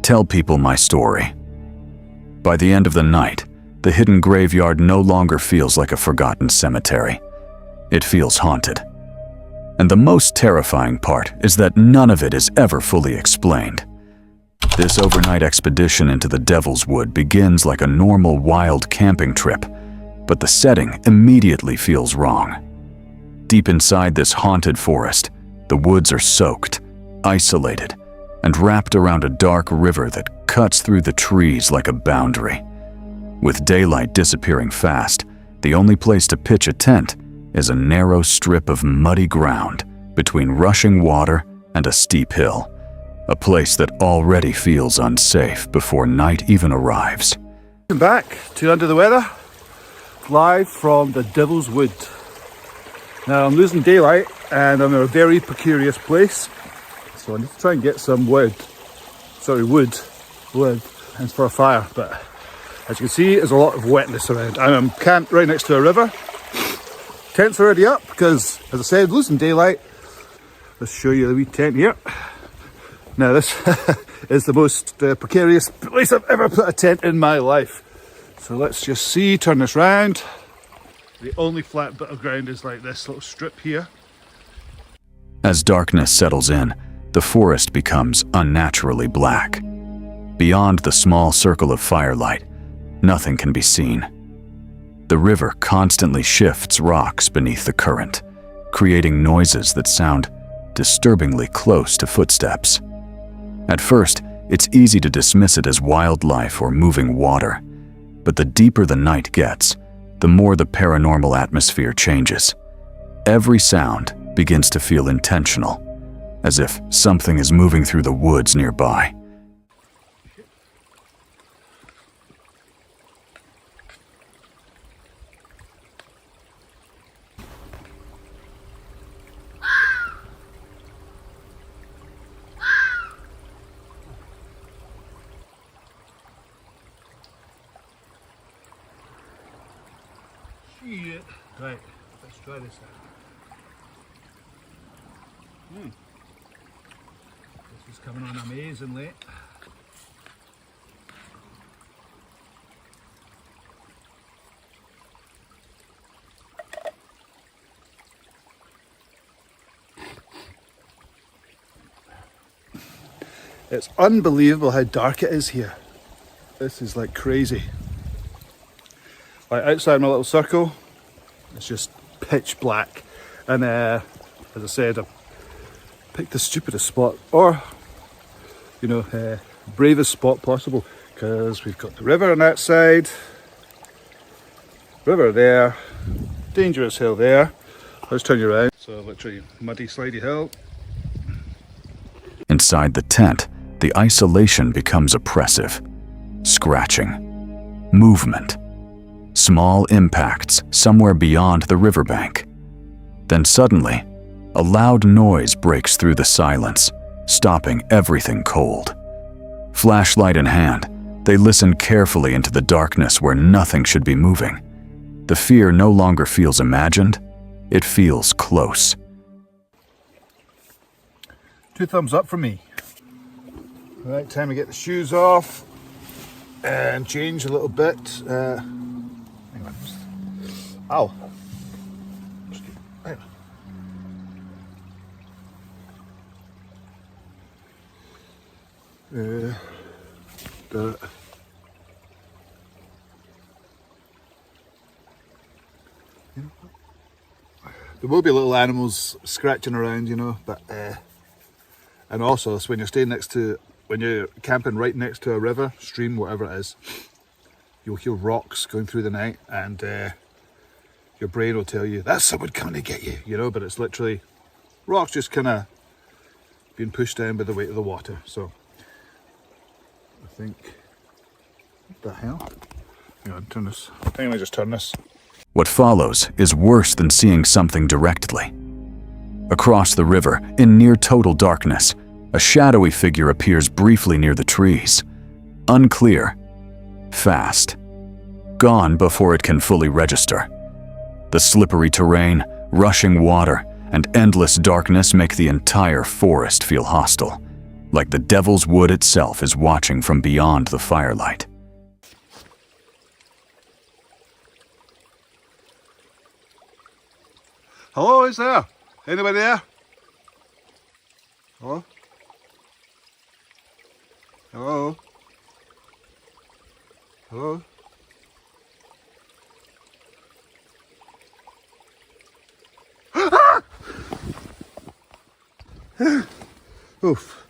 Tell people my story. By the end of the night, the hidden graveyard no longer feels like a forgotten cemetery. It feels haunted. And the most terrifying part is that none of it is ever fully explained. This overnight expedition into the Devil's Wood begins like a normal wild camping trip, but the setting immediately feels wrong. Deep inside this haunted forest, the woods are soaked, isolated, and wrapped around a dark river that cuts through the trees like a boundary. With daylight disappearing fast, the only place to pitch a tent is a narrow strip of muddy ground between rushing water and a steep hill, a place that already feels unsafe before night even arrives. Welcome back to Under the Weather, live from the Devil's Wood. Now I'm losing daylight and I'm in a very precarious place, so I need to try and get some wood, and it's for a fire, but as you can see there's a lot of wetness around. I'm camped right next to a river. Tent's already up because, as I said, losing daylight. Let's show you the wee tent here. Now this is the most precarious place I've ever put a tent in my life. So let's just see, turn this round. The only flat bit of ground is like this little strip here. As darkness settles in, the forest becomes unnaturally black. Beyond the small circle of firelight, nothing can be seen. The river constantly shifts rocks beneath the current, creating noises that sound disturbingly close to footsteps. At first, it's easy to dismiss it as wildlife or moving water, but the deeper the night gets, the more the paranormal atmosphere changes. Every sound begins to feel intentional, as if something is moving through the woods nearby. Shit. Right, let's try this out. This is coming on amazingly. It's unbelievable how dark it is here. This is like crazy. Like outside my little circle, it's just pitch black. And as I said, I picked the stupidest spot, or bravest spot possible, because we've got the river on that side, river there, dangerous hill there. Let's turn you around. So literally muddy, slidey hill. Inside the tent, the isolation becomes oppressive. Scratching, movement, small impacts somewhere beyond the riverbank. Then suddenly, a loud noise breaks through the silence, stopping everything cold. Flashlight in hand, they listen carefully into the darkness where nothing should be moving. The fear no longer feels imagined, it feels close. 2 thumbs up from me. Right, time to get the shoes off and change a little bit. Hang on. Ow. Hang on. There will be little animals scratching around, but and also so when you're camping right next to a river, stream, whatever it is, you'll hear rocks going through the night, and your brain will tell you that's someone coming to get you, but it's literally rocks just kind of being pushed down by the weight of the water. So I think, what the hell? Hang on, turn this. I think I just turn this. What follows is worse than seeing something directly. Across the river, in near total darkness, a shadowy figure appears briefly near the trees. Unclear, fast, gone before it can fully register. The slippery terrain, rushing water, and endless darkness make the entire forest feel hostile, like the Devil's Wood itself is watching from beyond the firelight. Hello, is there? Anybody there? Hello? Hello? Hello? Oof.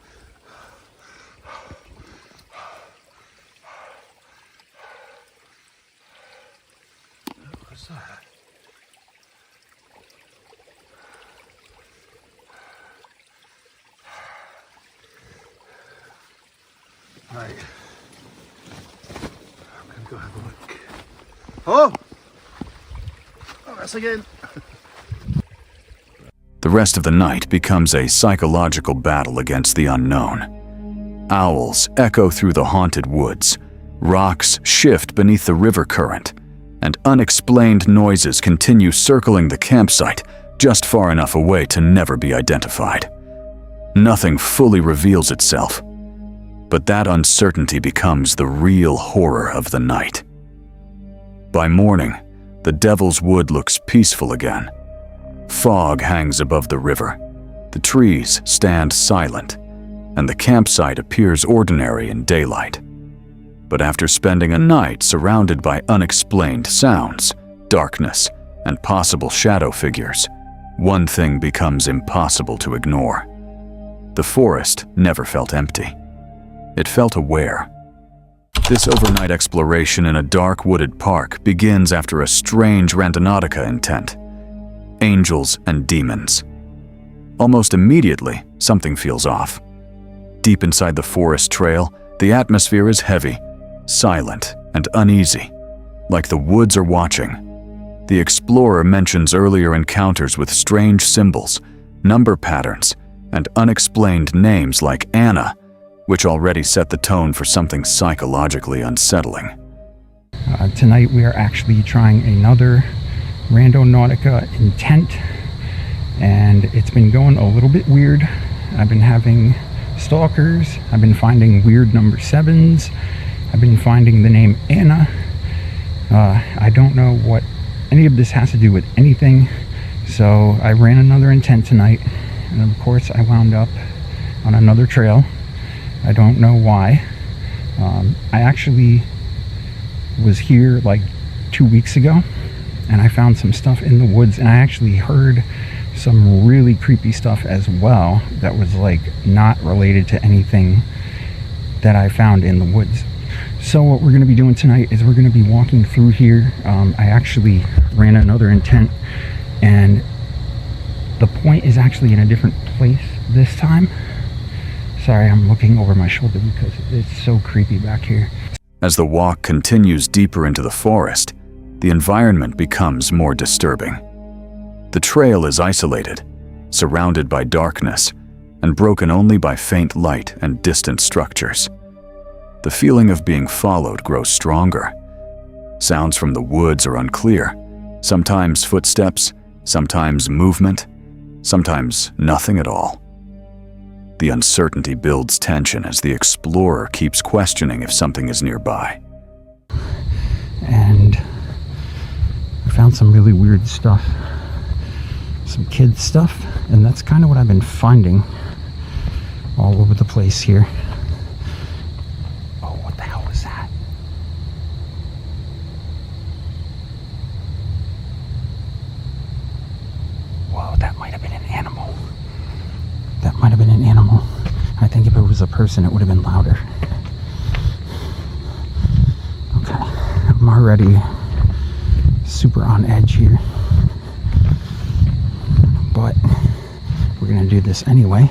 What's that? Right. I'm gonna go have a look. Hello? Oh, that's again. The rest of the night becomes a psychological battle against the unknown. Owls echo through the haunted woods, rocks shift beneath the river current, and unexplained noises continue circling the campsite just far enough away to never be identified. Nothing fully reveals itself, but that uncertainty becomes the real horror of the night. By morning, the Devil's Wood looks peaceful again. Fog hangs above the river, the trees stand silent, and the campsite appears ordinary in daylight. But after spending a night surrounded by unexplained sounds, darkness, and possible shadow figures, one thing becomes impossible to ignore. The forest never felt empty. It felt aware. This overnight exploration in a dark wooded park begins after a strange Randonautica intent. Angels and demons. Almost immediately, something feels off. Deep inside the forest trail, the atmosphere is heavy, silent, and uneasy, like the woods are watching. The explorer mentions earlier encounters with strange symbols, number patterns, and unexplained names like Anna, which already set the tone for something psychologically unsettling. Tonight we are actually trying another Randonautica intent, and it's been going a little bit weird. I've been having stalkers, I've been finding weird number 7s, I've been finding the name Anna. I don't know what any of this has to do with anything, so I ran another intent tonight, and of course I wound up on another trail. I don't know why. I actually was here like 2 weeks ago, and I found some stuff in the woods, and I actually heard some really creepy stuff as well that was like not related to anything that I found in the woods. So what we're going to be doing tonight is we're going to be walking through here. I actually ran another intent, and the point is actually in a different place this time. Sorry, I'm looking over my shoulder because it's so creepy back here. As the walk continues deeper into the forest, the environment becomes more disturbing. The trail is isolated, surrounded by darkness, and broken only by faint light and distant structures. The feeling of being followed grows stronger. Sounds from the woods are unclear, sometimes footsteps, sometimes movement, sometimes nothing at all. The uncertainty builds tension as the explorer keeps questioning if something is nearby. And I found some really weird stuff, some kids stuff, and that's kind of what I've been finding all over the place here. Oh, what the hell was that? Whoa, that might have been an animal. That might have been an animal. I think if it was a person, it would have been louder. Okay, I'm already super on edge here, but we're gonna do this anyway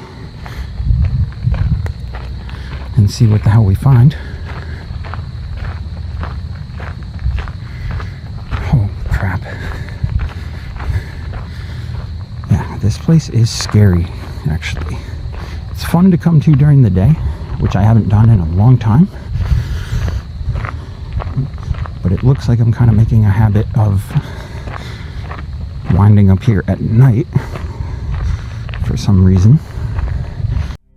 and see what the hell we find. Oh crap. Yeah, this place is scary, actually. It's fun to come to during the day, which I haven't done in a long time, but it looks like I'm kind of making a habit of winding up here at night for some reason.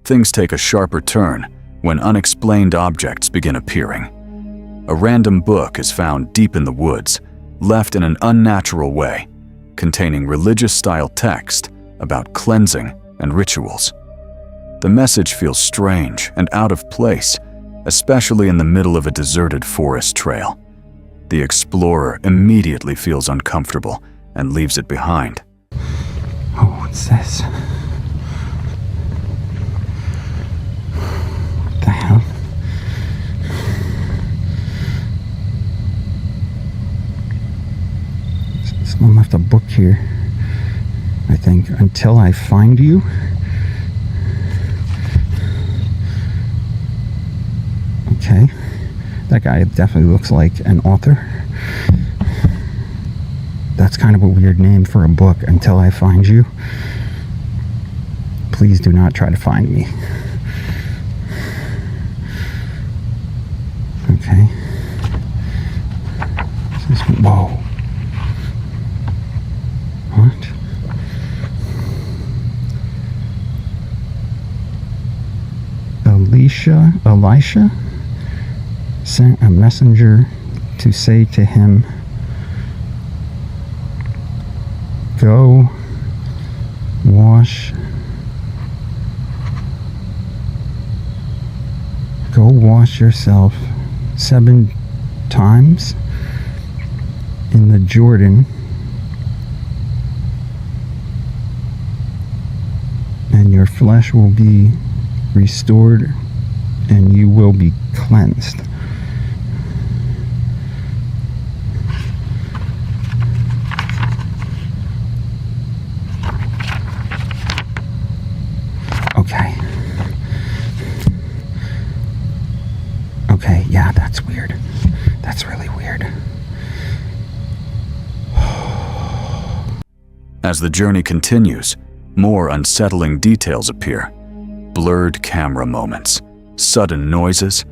Things take a sharper turn when unexplained objects begin appearing. A random book is found deep in the woods, left in an unnatural way, containing religious-style text about cleansing and rituals. The message feels strange and out of place, especially in the middle of a deserted forest trail. The explorer immediately feels uncomfortable and leaves it behind. Oh, what's this? What the hell? Someone left a book here, I think. Until I find you. Okay. That guy definitely looks like an author. That's kind of a weird name for a book, Until I Find You. Please do not try to find me. Okay. Whoa. What? Elisha sent a messenger to say to him, go wash yourself 7 times in the Jordan, and your flesh will be restored and you will be cleansed. Okay. Okay, yeah, that's weird. That's really weird. As the journey continues, more unsettling details appear. Blurred camera moments, sudden noises,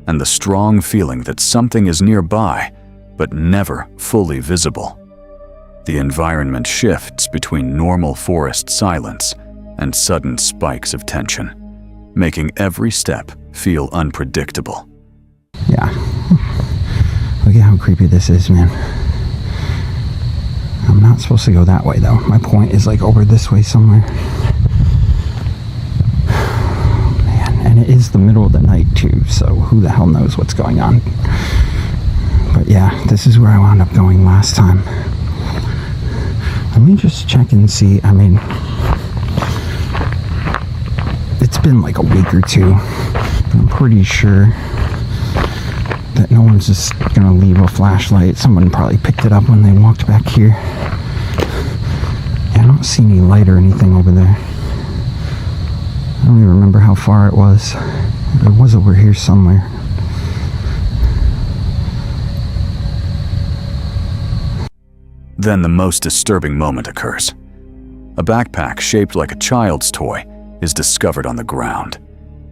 and the strong feeling that something is nearby, but never fully visible. The environment shifts between normal forest silence and sudden spikes of tension, making every step feel unpredictable. Yeah. Look at how creepy this is, man. I'm not supposed to go that way, though. My point is like over this way somewhere. Man, and it is the middle of the night, too, so who the hell knows what's going on. But yeah, this is where I wound up going last time. Let me just check and see. I mean, it's been like a week or two. I'm pretty sure that no one's just gonna leave a flashlight. Someone probably picked it up when they walked back here. Yeah, I don't see any light or anything over there. I don't even remember how far it was. It was over here somewhere. Then the most disturbing moment occurs. A backpack shaped like a child's toy is discovered on the ground,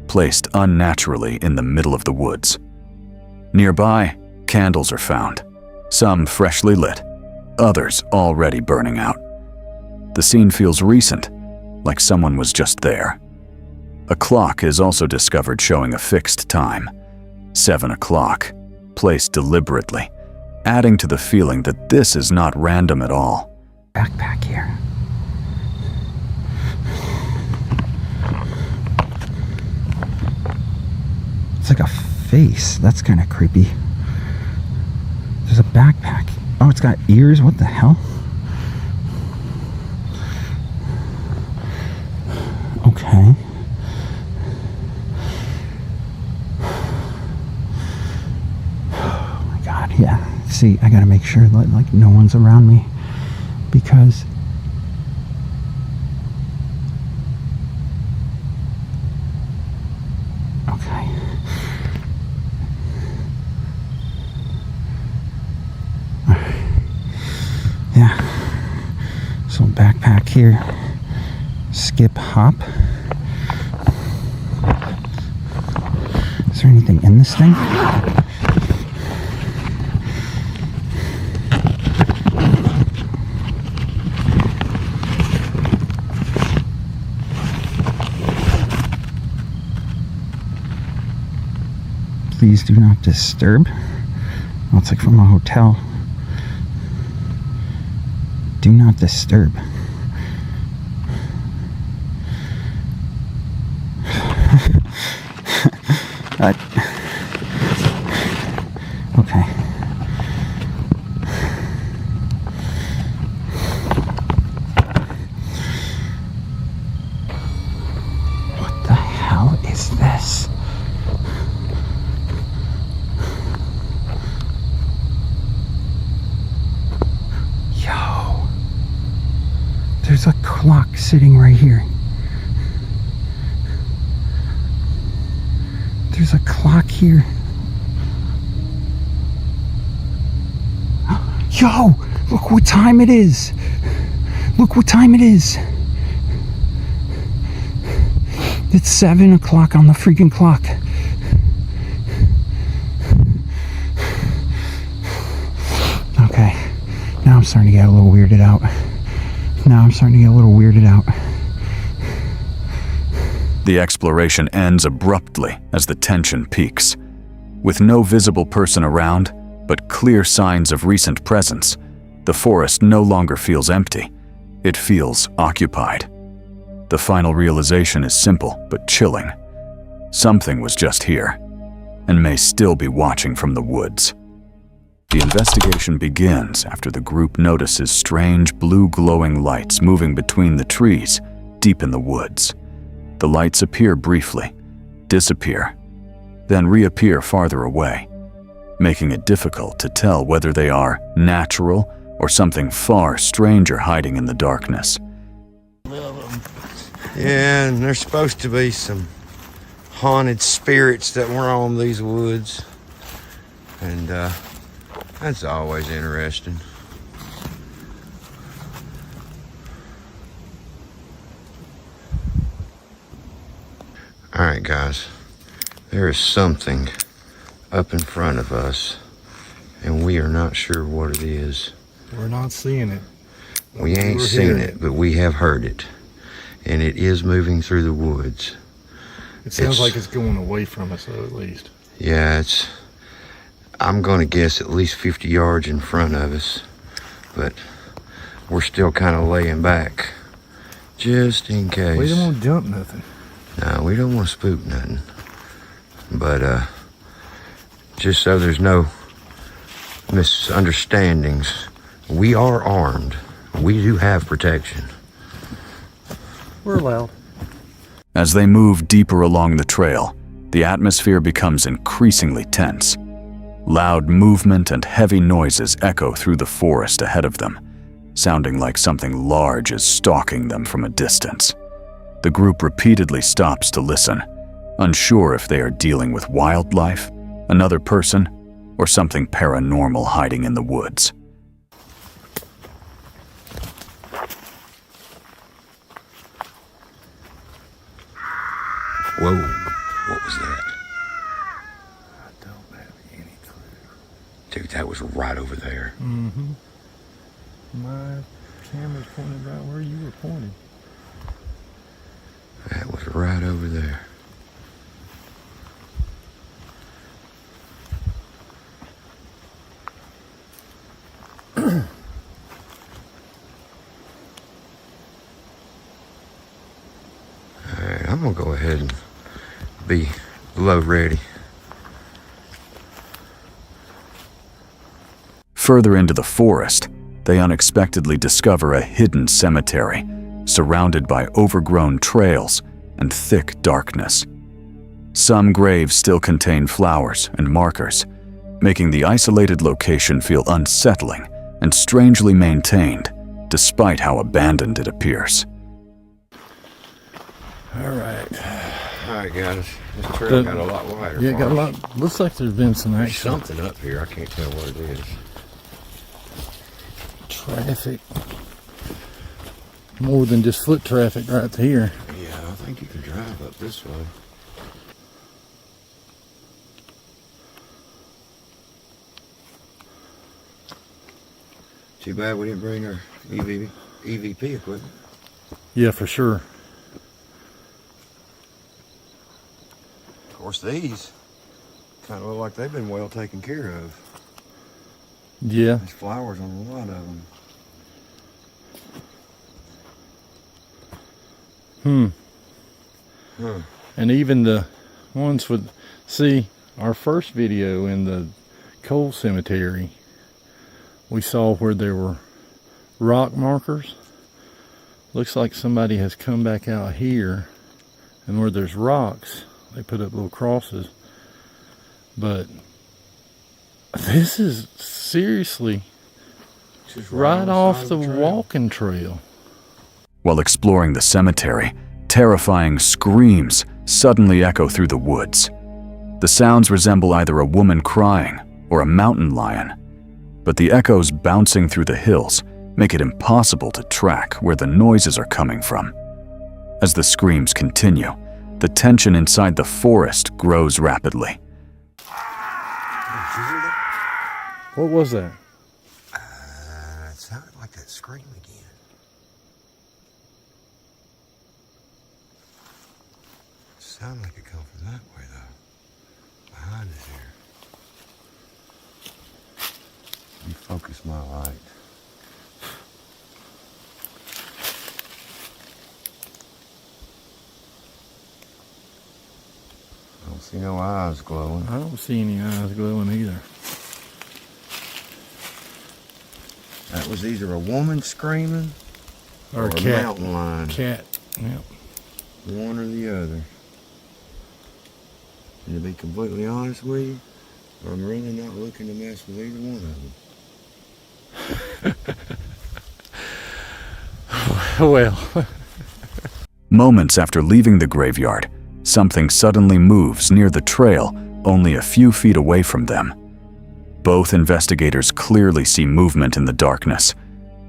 placed unnaturally in the middle of the woods. Nearby, candles are found, some freshly lit, others already burning out. The scene feels recent, like someone was just there. A clock is also discovered showing a fixed time, 7 o'clock, placed deliberately, adding to the feeling that this is not random at all. Backpack here. It's like a face. That's kind of creepy. There's a backpack. Oh, it's got ears. What the hell? Okay. Oh my god, yeah. See, I gotta make sure that like no one's around me, because okay. Yeah. So backpack here. Skip, hop. Is there anything in this thing? Please do not disturb. Oh, it's like from a hotel. Do not disturb. Okay. What the hell is this? Yo. There's a clock sitting right here. There's a clock here. Yo, look what time it is. Look what time it is. It's 7 o'clock on the freaking clock. Okay, now I'm starting to get a little weirded out. The exploration ends abruptly as the tension peaks. With no visible person around, but clear signs of recent presence, the forest no longer feels empty. It feels occupied. The final realization is simple but chilling. Something was just here, and may still be watching from the woods. The investigation begins after the group notices strange blue glowing lights moving between the trees deep in the woods. The lights appear briefly, disappear, then reappear farther away, making it difficult to tell whether they are natural or something far stranger hiding in the darkness. Yeah, and there's supposed to be some haunted spirits that roam these woods, and that's always interesting. Alright guys, there is something up in front of us, and we are not sure what it is. We're not seeing it. We ain't seen it, but we have heard it. And it is moving through the woods. It sounds like it's going away from us, though, at least. Yeah, I'm gonna guess at least 50 yards in front of us, but we're still kind of laying back, just in case. We don't want to jump nothing. No, we don't want to spook nothing. But, just so there's no misunderstandings, we are armed. We do have protection. We're allowed. As they move deeper along the trail, the atmosphere becomes increasingly tense. Loud movement and heavy noises echo through the forest ahead of them, sounding like something large is stalking them from a distance. The group repeatedly stops to listen, unsure if they are dealing with wildlife, another person, or something paranormal hiding in the woods. Whoa, what was that? I don't have any clue. Dude, that was right over there. Mm-hmm. My camera's pointed right where you were pointing. That was right over there. Alright, I'm gonna go ahead and be low ready. Further into the forest, they unexpectedly discover a hidden cemetery, surrounded by overgrown trails and thick darkness. Some graves still contain flowers and markers, making the isolated location feel unsettling and strangely maintained, despite how abandoned it appears. Alright, guys. This trail got a lot wider. Yeah, it got a lot. Looks like there's been some There's action. something up here. I can't tell what it is. Traffic. More than just foot traffic right here. Yeah, I think you can drive up this way. Too bad we didn't bring our EVP equipment. Yeah, for sure. Of course, these kind of look like they've been well taken care of. Yeah. There's flowers on a lot of them. And even the ones with See, our first video in the coal cemetery, we saw where there were rock markers. Looks like somebody has come back out here, and where there's rocks, they put up little crosses. But this is seriously just right off the walking trail. While exploring the cemetery, terrifying screams suddenly echo through the woods. The sounds resemble either a woman crying or a mountain lion, but the echoes bouncing through the hills make it impossible to track where the noises are coming from. As the screams continue, the tension inside the forest grows rapidly. What was that? It sounded like that scream again. Sounded like it come from that way though. Behind us here. You focus my light. I don't see no eyes glowing. I don't see any eyes glowing either. That was either a woman screaming Or a a cat. mountain lion. Cat, yep. One or the other. And to be completely honest with you, I'm really not looking to mess with either one of them. Well. Moments after leaving the graveyard, something suddenly moves near the trail only a few feet away from them. Both investigators clearly see movement in the darkness,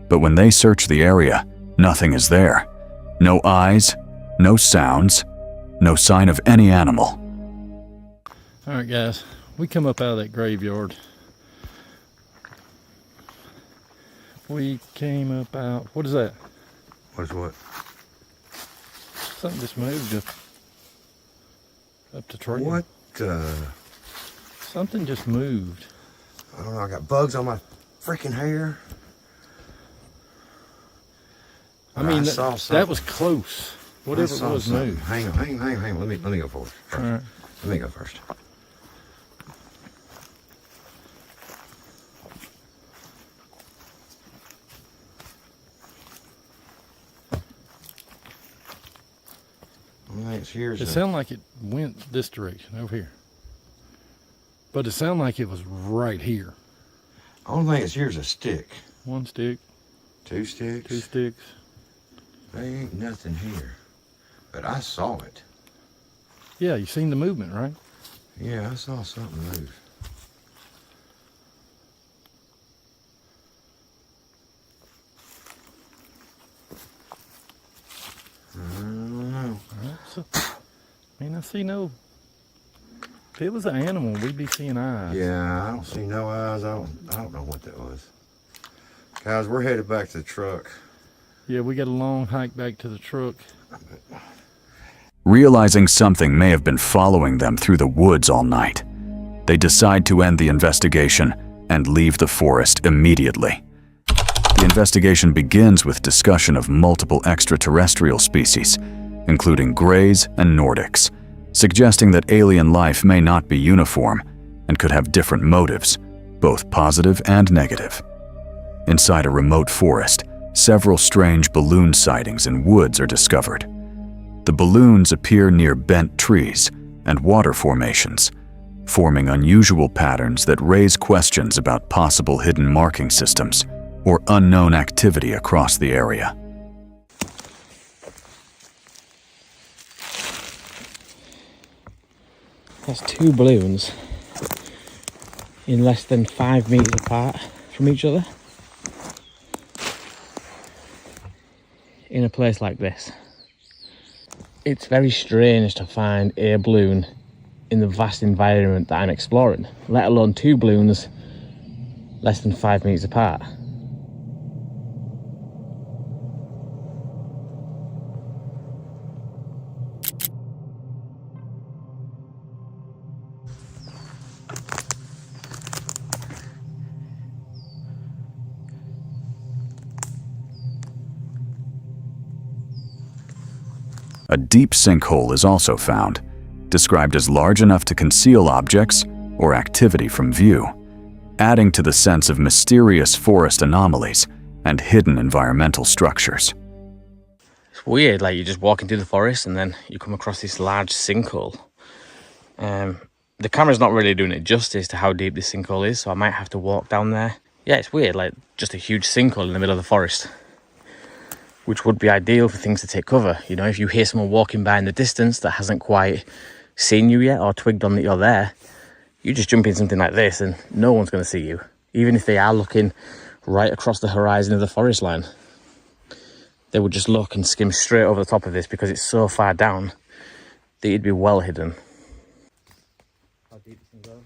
but when they search the area, nothing is there. No eyes, no sounds, no sign of any animal. All right, guys, we come up out of that graveyard. We came up out, what is that? What is what? Something just moved up the trail. What? Something just moved. I don't know, I got bugs on my freaking hair. I mean, that was close. Whatever it was moved. Hang on. Let me go first. All right. Let me go first. It sounded like it went this direction, over here. But it sounded like it was right here. Only thing is, here's a stick. One stick. Two sticks. Two sticks. There ain't nothing here. But I saw it. Yeah, you seen the movement, right? Yeah, I saw something move. I don't know. So, I mean, I see no... If it was an animal, we'd be seeing eyes. Yeah, I don't see no eyes. I don't know what that was. Guys, we're headed back to the truck. Yeah, we got a long hike back to the truck. Realizing something may have been following them through the woods all night, they decide to end the investigation and leave the forest immediately. The investigation begins with discussion of multiple extraterrestrial species, including Greys and Nordics, suggesting that alien life may not be uniform and could have different motives, both positive and negative. Inside a remote forest, several strange balloon sightings in woods are discovered. The balloons appear near bent trees and water formations, forming unusual patterns that raise questions about possible hidden marking systems or unknown activity across the area. That's two balloons in less than 5 meters apart from each other in a place like this. It's very strange to find a balloon in the vast environment that I'm exploring, let alone two balloons less than 5 meters apart. A deep sinkhole is also found, described as large enough to conceal objects or activity from view, adding to the sense of mysterious forest anomalies and hidden environmental structures. It's weird, like you're just walking through the forest and then you come across this large sinkhole. The camera's not really doing it justice to how deep this sinkhole is, so I might have to walk down there. Yeah, it's weird, like just a huge sinkhole in the middle of the forest, which would be ideal for things to take cover. You know, if you hear someone walking by in the distance that hasn't quite seen you yet or twigged on that you're there, you just jump in something like this and no one's going to see you, even if they are looking right across the horizon of the forest line. They would just look and skim straight over the top of this because it's so far down that you'd be well hidden. How deep is it going?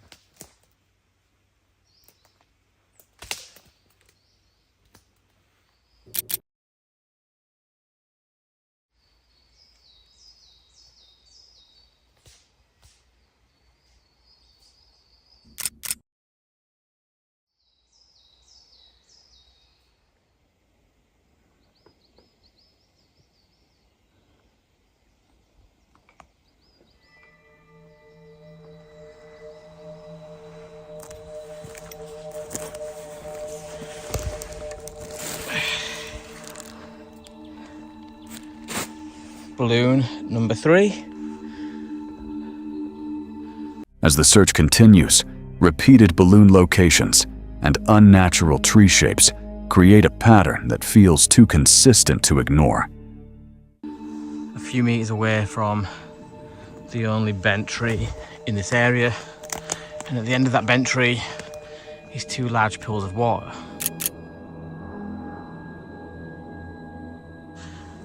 Balloon number 3. As the search continues, repeated balloon locations and unnatural tree shapes create a pattern that feels too consistent to ignore. A few meters away from the only bent tree in this area, and at the end of that bent tree is 2 large pools of water.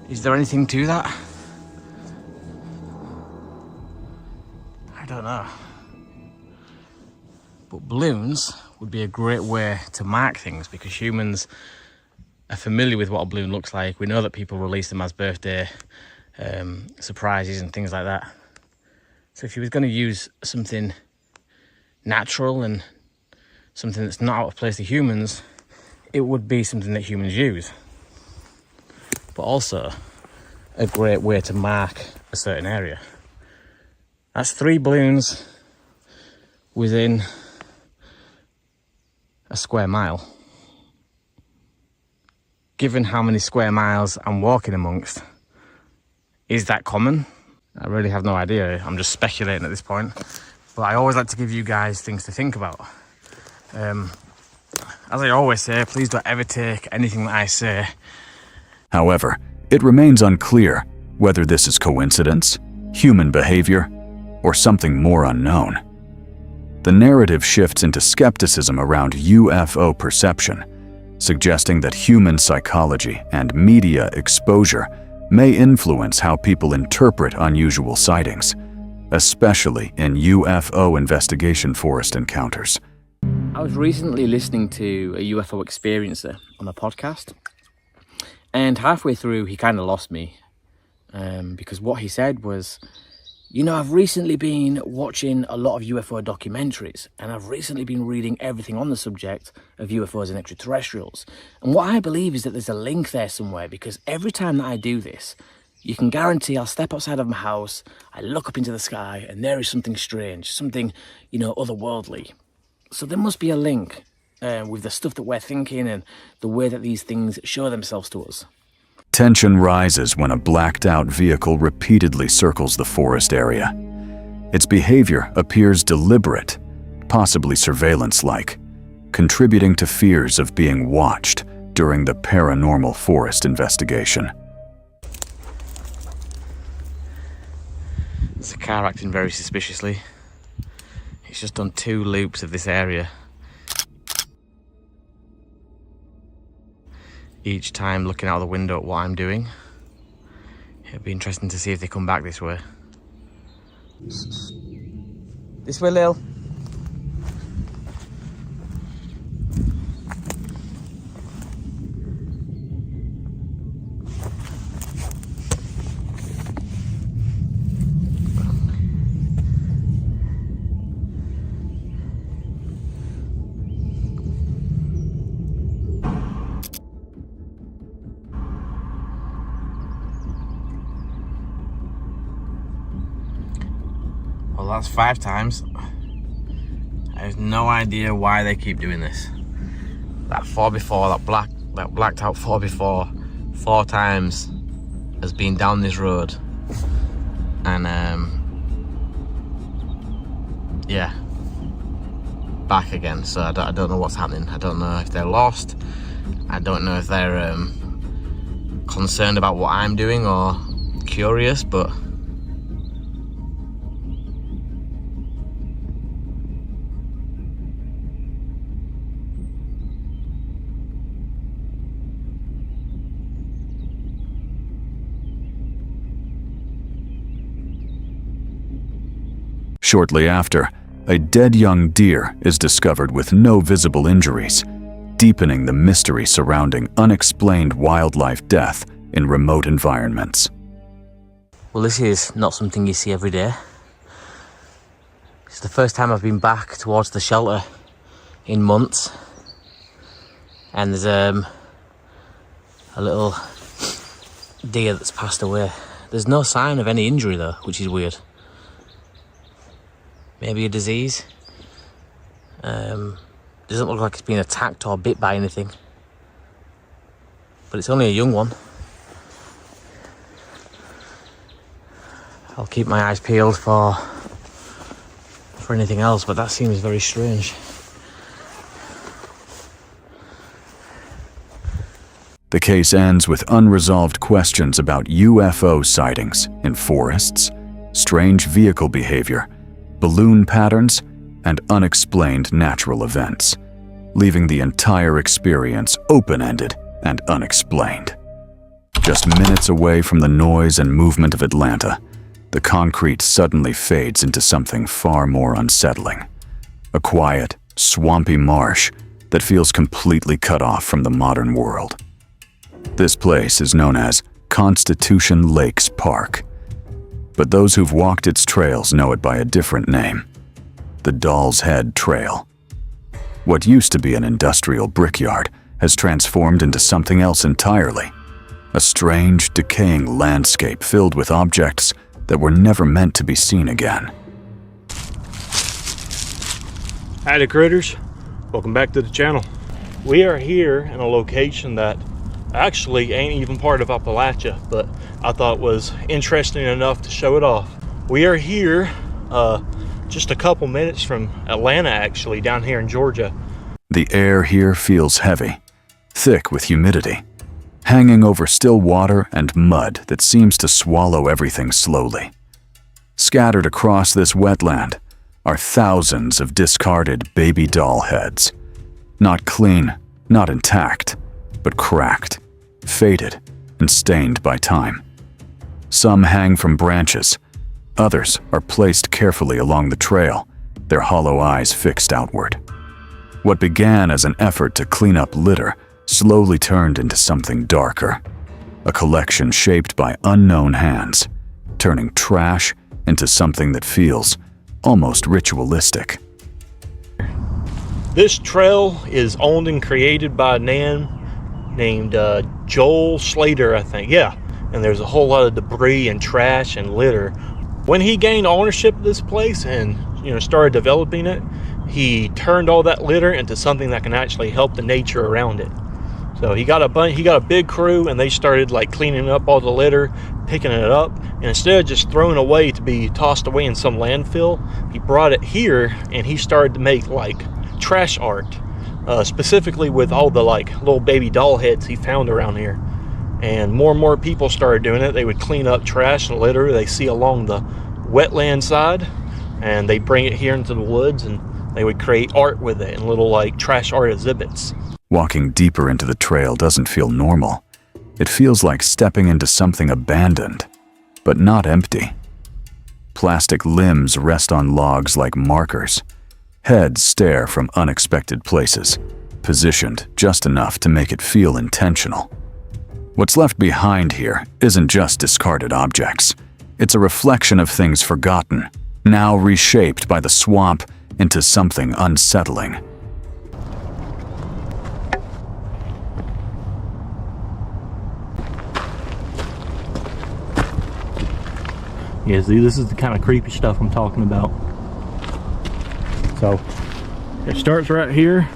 Is there anything to that? I don't know. But balloons would be a great way to mark things because humans are familiar with what a balloon looks like. We know that people release them as birthday surprises and things like that. So if you was going to use something natural and something that's not out of place to humans, it would be something that humans use. But also a great way to mark a certain area. That's 3 balloons within a square mile. Given how many square miles I'm walking amongst, is that common? I really have no idea. I'm just speculating at this point. But I always like to give you guys things to think about. As I always say, please don't ever take anything that I say. However, it remains unclear whether this is coincidence, human behavior, or something more unknown. The narrative shifts into skepticism around UFO perception, suggesting that human psychology and media exposure may influence how people interpret unusual sightings, especially in UFO investigation forest encounters. I was recently listening to a UFO experiencer on a podcast, and halfway through he kind of lost me because what he said was, you know, I've recently been watching a lot of UFO documentaries and I've recently been reading everything on the subject of UFOs and extraterrestrials. And what I believe is that there's a link there somewhere, because every time that I do this, you can guarantee I'll step outside of my house, I look up into the sky and there is something strange, something, you know, otherworldly. So there must be a link with the stuff that we're thinking and the way that these things show themselves to us. Tension rises when a blacked-out vehicle repeatedly circles the forest area. Its behavior appears deliberate, possibly surveillance-like, contributing to fears of being watched during the paranormal forest investigation. It's a car acting very suspiciously. It's just done 2 loops of this area. Each time looking out the window at what I'm doing. It'd be interesting to see if they come back this way. This way, Lil. that's 5 times. I have no idea why they keep doing this. That 4x4, that blacked out 4x4, 4 times has been down this road. And yeah, back again. So I don't know what's happening. I don't know if they're lost. I don't know if they're concerned about what I'm doing or curious, but Shortly after, a dead young deer is discovered with no visible injuries, deepening the mystery surrounding unexplained wildlife death in remote environments. well, this is not something you see every day. It's the first time I've been back towards the shelter in months, and there's a little deer that's passed away. There's no sign of any injury though, which is weird. Maybe a disease. Doesn't look like it's been attacked or bit by anything, but it's only a young one. I'll keep my eyes peeled for anything else, but that seems very strange. The case ends with unresolved questions about UFO sightings in forests, strange vehicle behavior, balloon patterns, and unexplained natural events, leaving the entire experience open-ended and unexplained. Just minutes away from the noise and movement of Atlanta, the concrete suddenly fades into something far more unsettling. A quiet, swampy marsh that feels completely cut off from the modern world. This place is known as Constitution Lakes Park, but those who've walked its trails know it by a different name: the Doll's Head Trail. What used to be an industrial brickyard has transformed into something else entirely. A strange, decaying landscape filled with objects that were never meant to be seen again. Howdy critters, welcome back to the channel. We are here in a location that actually ain't even part of Appalachia, but I thought was interesting enough to show it off. We are here just a couple minutes from Atlanta, actually, down here in Georgia. The air here feels heavy, thick with humidity, hanging over still water and mud that seems to swallow everything slowly. Scattered across this wetland are thousands of discarded baby doll heads. Not clean, not intact, but cracked, faded, and stained by time. Some hang from branches. Others are placed carefully along the trail, their hollow eyes fixed outward. What began as an effort to clean up litter slowly turned into something darker. A collection shaped by unknown hands, turning trash into something that feels almost ritualistic. This trail is owned and created by a man named Joel Slater, I think. Yeah, and there's a whole lot of debris and trash and litter. When he gained ownership of this place and started developing it, he turned all that litter into something that can actually help the nature around it. So he got a big crew, and they started like cleaning up all the litter, picking it up, and instead of just throwing away to be tossed away in some landfill, he brought it here and he started to make like trash art, specifically with all the like little baby doll heads he found around here. And more people started doing it. They would clean up trash and litter they see along the wetland side, and they bring it here into the woods, and they would create art with it in little like trash art exhibits. Walking deeper into the trail doesn't feel normal. It feels like stepping into something abandoned, but not empty. Plastic limbs rest on logs like markers. Heads stare from unexpected places, positioned just enough to make it feel intentional. What's left behind here isn't just discarded objects. It's a reflection of things forgotten, now reshaped by the swamp into something unsettling. Yeah, see, this is the kind of creepy stuff I'm talking about. So, it starts right here,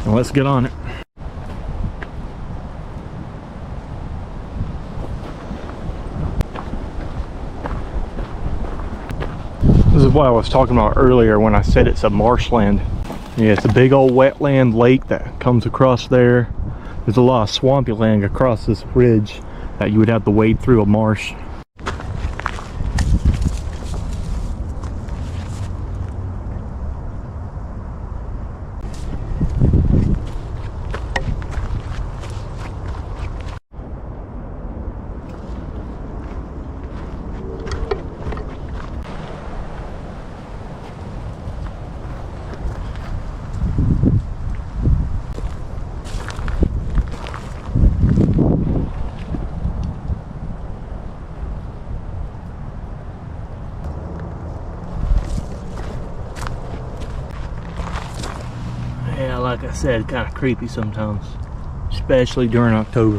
and let's get on it. This is what I was talking about earlier when I said it's a marshland. Yeah, it's a big old wetland lake that comes across there. There's a lot of swampy land across this ridge that you would have to wade through a marsh. Yeah, like I said, kind of creepy sometimes, especially during October.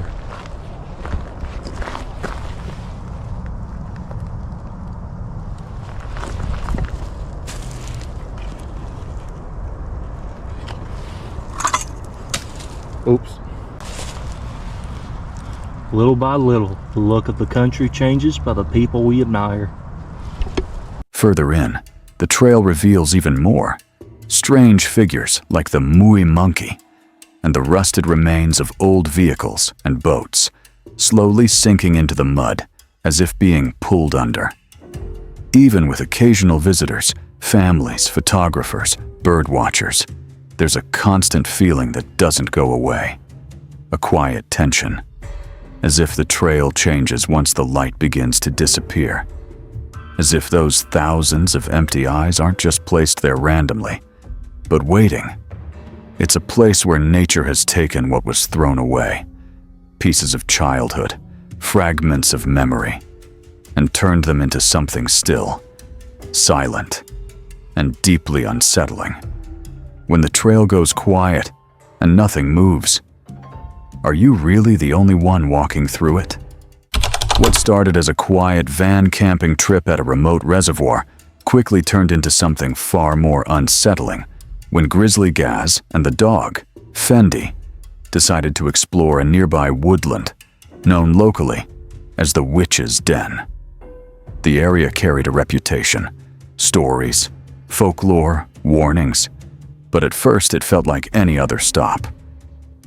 Oops. Little by little, the look of the country changes by the people we admire. Further in, the trail reveals even more. Strange figures like the Mui monkey and the rusted remains of old vehicles and boats, slowly sinking into the mud as if being pulled under. Even with occasional visitors, families, photographers, bird watchers, there's a constant feeling that doesn't go away. A quiet tension, as if the trail changes once the light begins to disappear. As if those thousands of empty eyes aren't just placed there randomly, but waiting. It's a place where nature has taken what was thrown away, pieces of childhood, fragments of memory, and turned them into something still, silent, and deeply unsettling. When the trail goes quiet and nothing moves, are you really the only one walking through it? What started as a quiet van camping trip at a remote reservoir quickly turned into something far more unsettling when Grizzly Gaz and the dog, Fendi, decided to explore a nearby woodland known locally as the Witch's Den. The area carried a reputation, stories, folklore, warnings, but at first it felt like any other stop.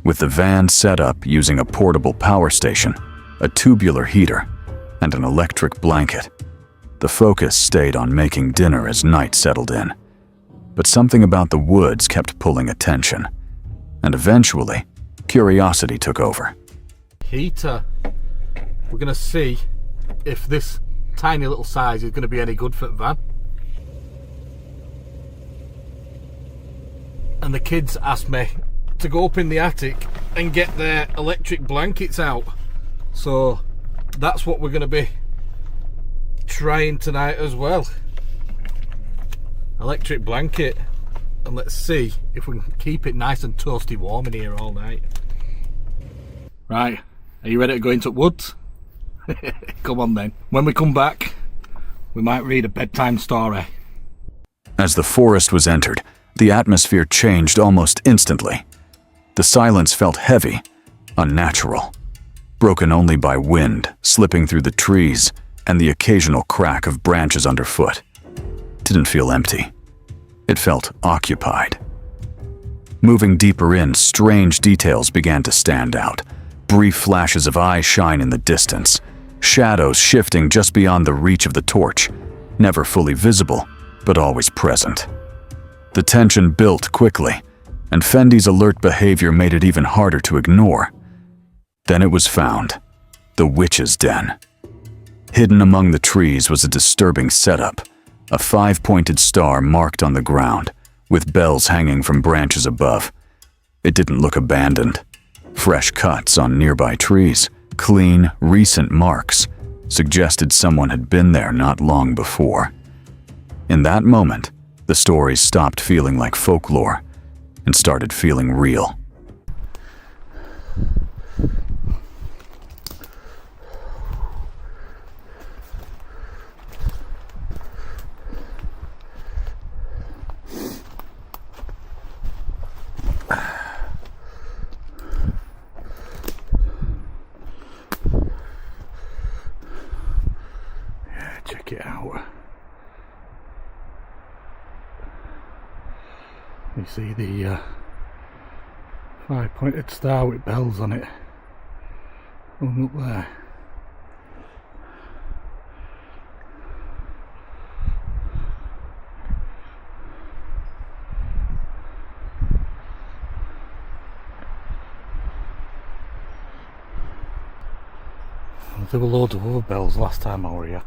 With the van set up using a portable power station, a tubular heater, and an electric blanket, the focus stayed on making dinner as night settled in. But something about the woods kept pulling attention, and eventually, curiosity took over. Heater. We're going to see if this tiny little size is going to be any good for the van. And the kids asked me to go up in the attic and get their electric blankets out. So that's what we're going to be trying tonight as well. Electric blanket, and let's see if we can keep it nice and toasty warm in here all night. Right, are you ready to go into the woods? Come on then. When we come back, we might read a bedtime story. As the forest was entered, the atmosphere changed almost instantly. The silence felt heavy, unnatural, broken only by wind slipping through the trees and the occasional crack of branches underfoot. Didn't feel empty. It felt occupied. Moving deeper in, strange details began to stand out. Brief flashes of eye shine in the distance, shadows shifting just beyond the reach of the torch, never fully visible, but always present. The tension built quickly, and Fendi's alert behavior made it even harder to ignore. Then it was found, the Witch's Den. Hidden among the trees was a disturbing setup, a 5-pointed star marked on the ground, with bells hanging from branches above. It didn't look abandoned. Fresh cuts on nearby trees, clean, recent marks, suggested someone had been there not long before. In that moment, the stories stopped feeling like folklore and started feeling real. You see the 5-pointed star with bells on it. Hung up there. There were loads of other bells last time I were here.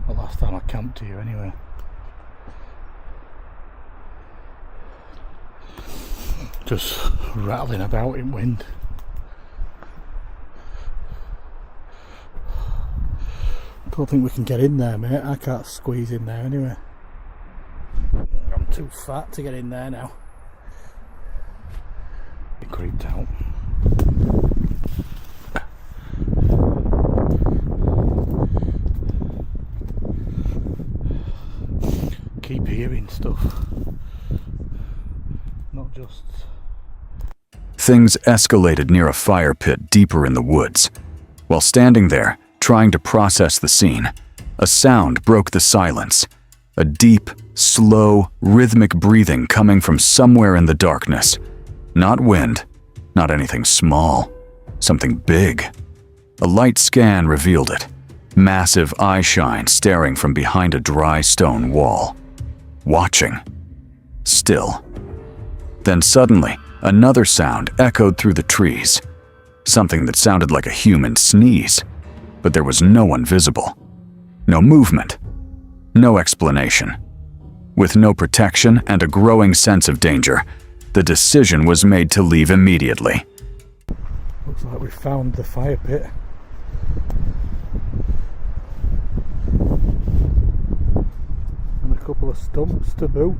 The last time I camped here anyway. Just rattling about in wind. Don't think we can get in there, mate. I can't squeeze in there anyway. I'm too fat to get in there now. Been creeped out. Keep hearing stuff. Not just... Things escalated near a fire pit deeper in the woods. While standing there, trying to process the scene, a sound broke the silence. A deep, slow, rhythmic breathing coming from somewhere in the darkness. Not wind, not anything small, something big. A light scan revealed it. Massive eye shine staring from behind a dry stone wall. Watching. Still. Then suddenly, another sound echoed through the trees. Something that sounded like a human sneeze. But there was no one visible. No movement. No explanation. With no protection and a growing sense of danger, the decision was made to leave immediately. Looks like we found the fire pit. And a couple of stumps to boot.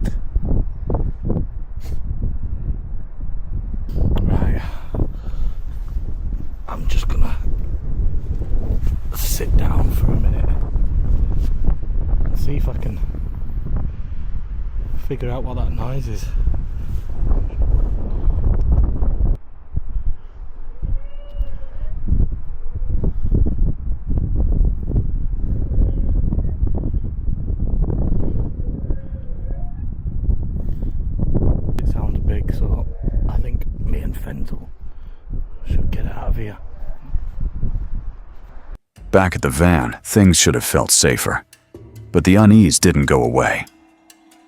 Right. I'm just gonna sit down for a minute and see if I can figure out what that noise is. It sounds big, so I think me and Fenzel should get out of here. Back at the van, things should have felt safer. But the unease didn't go away.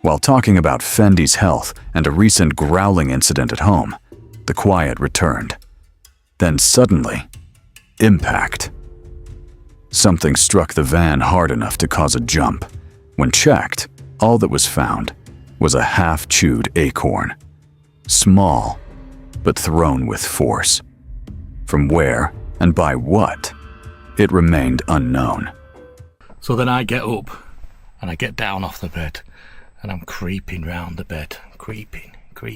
While talking about Fendi's health and a recent growling incident at home, the quiet returned. Then suddenly, impact. Something struck the van hard enough to cause a jump. When checked, all that was found was a half-chewed acorn. Small, but thrown with force. From where and by what? It remained unknown. So then I get up and I get down off the bed and I'm creeping round the bed. Creeping. What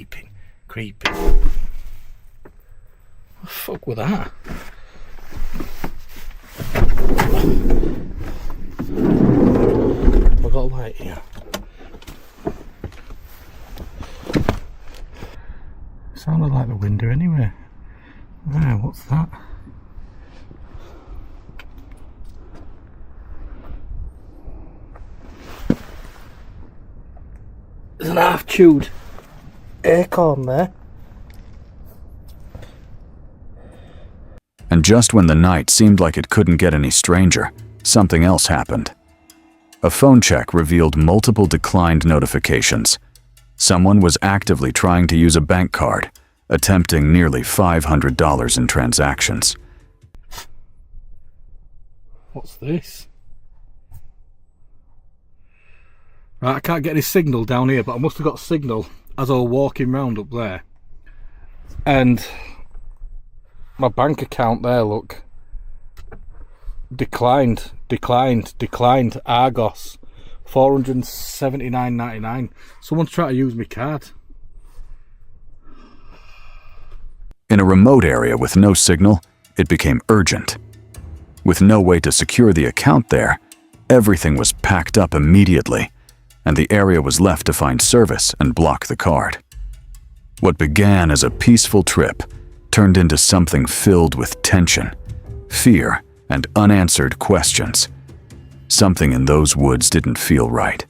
the fuck was that? I got a light here. Sounded like the window anyway. Ah, what's that? There's an half-chewed acorn there. And just when the night seemed like it couldn't get any stranger, something else happened. A phone check revealed multiple declined notifications. Someone was actively trying to use a bank card, attempting nearly $500 in transactions. What's this? Right, I can't get any signal down here, but I must have got signal as I was walking round up there. And my bank account there, look. Declined. Argos. $479.99. Someone's trying to use my card. In a remote area with no signal, it became urgent. With no way to secure the account there, everything was packed up immediately, and the area was left to find service and block the card. What began as a peaceful trip turned into something filled with tension, fear, and unanswered questions. Something in those woods didn't feel right,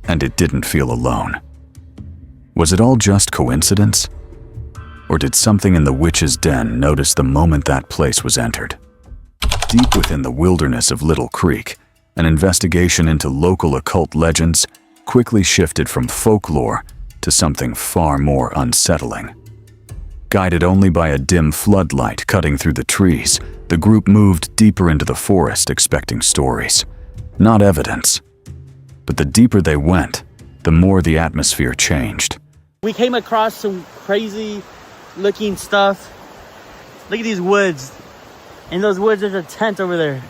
and it didn't feel alone. Was it all just coincidence? Or did something in the witch's den notice the moment that place was entered? Deep within the wilderness of Little Creek, an investigation into local occult legends quickly shifted from folklore to something far more unsettling. Guided only by a dim floodlight cutting through the trees, the group moved deeper into the forest expecting stories, not evidence. But the deeper they went, the more the atmosphere changed. We came across some crazy looking stuff. Look at these woods. In those woods, there's a tent over there.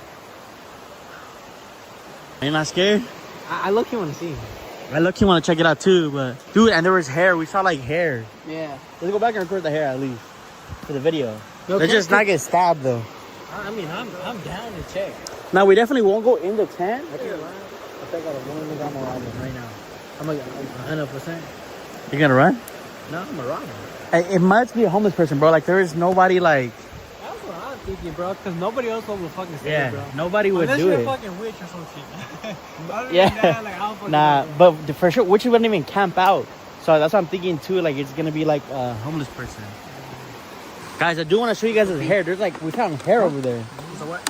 Are you not scared? I look-y want to see. I look-y want to check it out too, but dude, and there was hair. We saw like hair. Yeah. Let's go back and record the hair at least for the video. No, Let's just not get stabbed though. I mean, I'm down to check. Now we definitely won't go in the tent. I think I got a one I'm gonna rob him right now. I'm 100%. You're gonna run? No, I'm gonna rob him. It must be a homeless person, bro. Like there is nobody like. That's what I'm thinking, bro. Because nobody else will fucking stay, Yeah, bro. nobody would Unless do you're it. a fucking witch or some shit. Other than Yeah. that, like, I'll fucking Nah, do it. but for sure, witches wouldn't even camp out. So that's what I'm thinking too. Like it's gonna be like a homeless person. Guys, I do want to show you guys his hair. There's like we found hair over there. So what?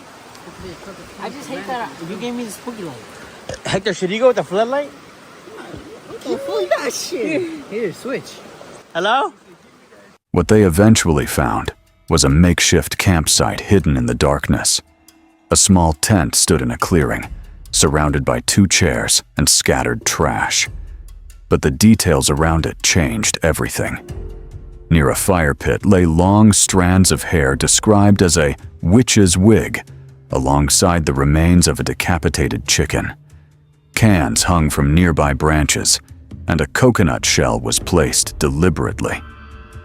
I just hate that you gave me the spooky light. Hector, should you go with the floodlight? Fuck that shit. Here, switch. Hello? What they eventually found was a makeshift campsite hidden in the darkness. A small tent stood in a clearing, surrounded by 2 chairs and scattered trash. But the details around it changed everything. Near a fire pit lay long strands of hair described as a witch's wig, alongside the remains of a decapitated chicken. Cans hung from nearby branches, and a coconut shell was placed deliberately,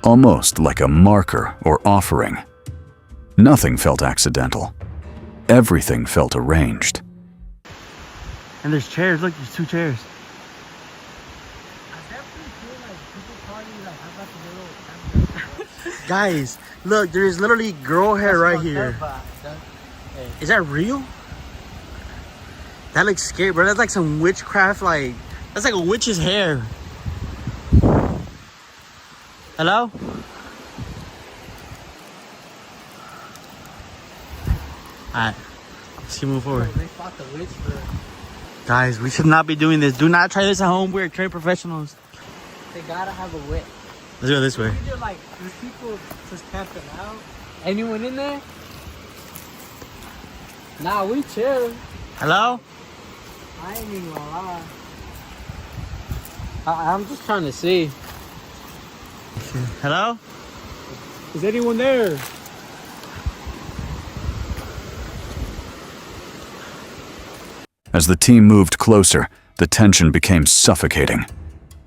almost like a marker or offering. Nothing felt accidental. Everything felt arranged. And there's chairs. Look, there's 2 chairs. Guys, look, there is literally girl hair right here. Is that real? That looks scary, bro. That's like some witchcraft, like, that's like a witch's hair. Hello? Alright, let's move forward. They fought the witch for... Guys, we should not be doing this. Do not try this at home. We're trained professionals. They gotta have a witch. Let's go this way. These are like, these people just camping out. Anyone in there? Nah, we chill. Hello? I ain't even gonna lie. I'm just trying to see. Hello? Is anyone there? As the team moved closer, the tension became suffocating.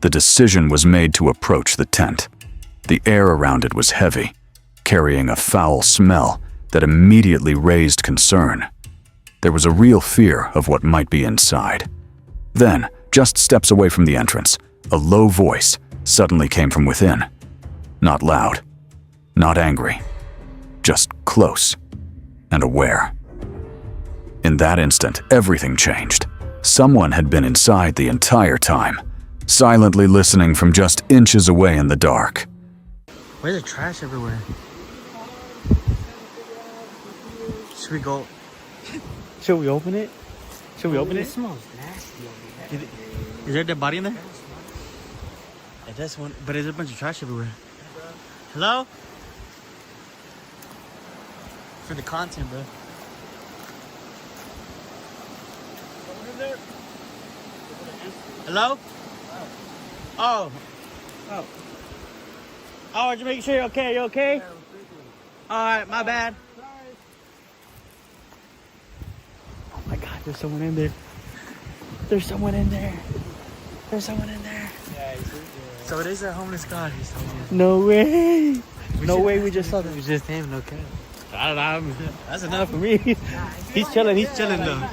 The decision was made to approach the tent. The air around it was heavy, carrying a foul smell that immediately raised concern. There was a real fear of what might be inside. Then, just steps away from the entrance, a low voice suddenly came from within. Not loud, not angry, just close and aware. In that instant, everything changed. Someone had been inside the entire time, silently listening from just inches away in the dark. Where's the trash everywhere? Should we go? Should we open it? Should we open it? It smells nasty over there. Is there a dead body in there? Yeah, that's one, but there's a bunch of trash everywhere. Hello? For the content, bro. Hello? Oh. Oh. Oh, just making sure you're okay. You okay? Alright, my bad. Oh my god, there's someone in there. There's someone in there. There's someone in there. So it is a homeless guy. No way. No way we just saw that. It was just him, okay. I don't know. That's enough for me. He's chilling though.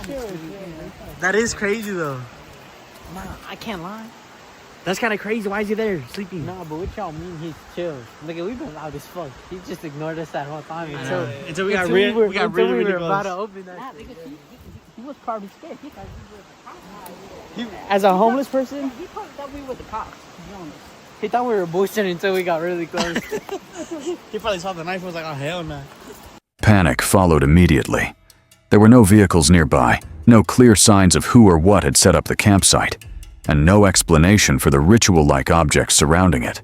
That is crazy though. Nah, I can't lie. That's kind of crazy. Why is he there sleeping? Nah, but what y'all mean he's chill? Look, we've been loud as fuck. He just ignored us that whole time until we got really close. About to open that. He was probably scared. He thought we were the cops. As a homeless person? He probably thought we were the cops, to be honest. He thought we were boosting until we got really close. He probably saw the knife and was like, oh, hell no. Panic followed immediately. There were no vehicles nearby, no clear signs of who or what had set up the campsite, and no explanation for the ritual-like objects surrounding it.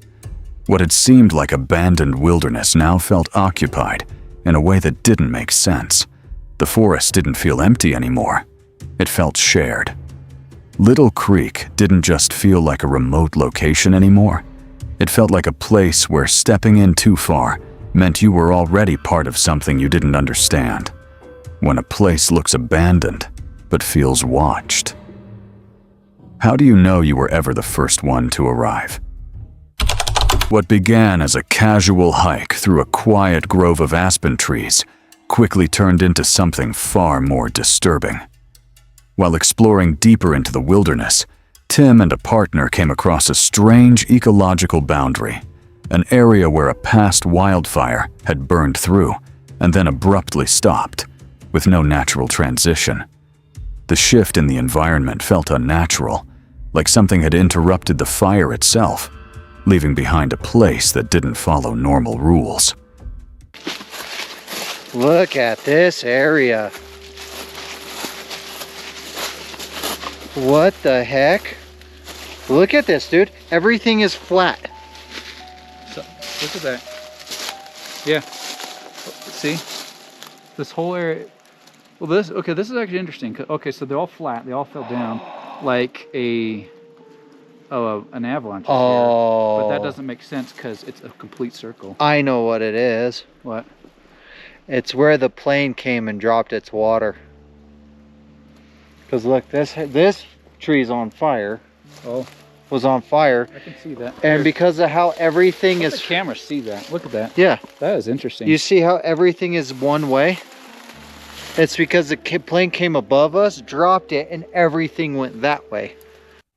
What had seemed like abandoned wilderness now felt occupied in a way that didn't make sense. The forest didn't feel empty anymore. It felt shared. Little Creek didn't just feel like a remote location anymore. It felt like a place where stepping in too far meant you were already part of something you didn't understand. When a place looks abandoned but feels watched. How do you know you were ever the first one to arrive? What began as a casual hike through a quiet grove of aspen trees quickly turned into something far more disturbing. While exploring deeper into the wilderness, Tim and a partner came across a strange ecological boundary, an area where a past wildfire had burned through and then abruptly stopped, with no natural transition. The shift in the environment felt unnatural, like something had interrupted the fire itself, leaving behind a place that didn't follow normal rules. Look at this area. What the heck? Look at this, dude. Everything is flat. So, look at that. Yeah. See? This whole area. Well, this is actually interesting. Okay, so they're all flat. They all fell down like an avalanche. Oh. But that doesn't make sense because it's a complete circle. I know what it is. What? It's where the plane came and dropped its water. Because look, this tree's on fire. Oh. Was on fire. I can see that. And because of how everything is... The camera see that. Look at that. Yeah. That is interesting. You see how everything is one way? It's because the plane came above us, dropped it, and everything went that way.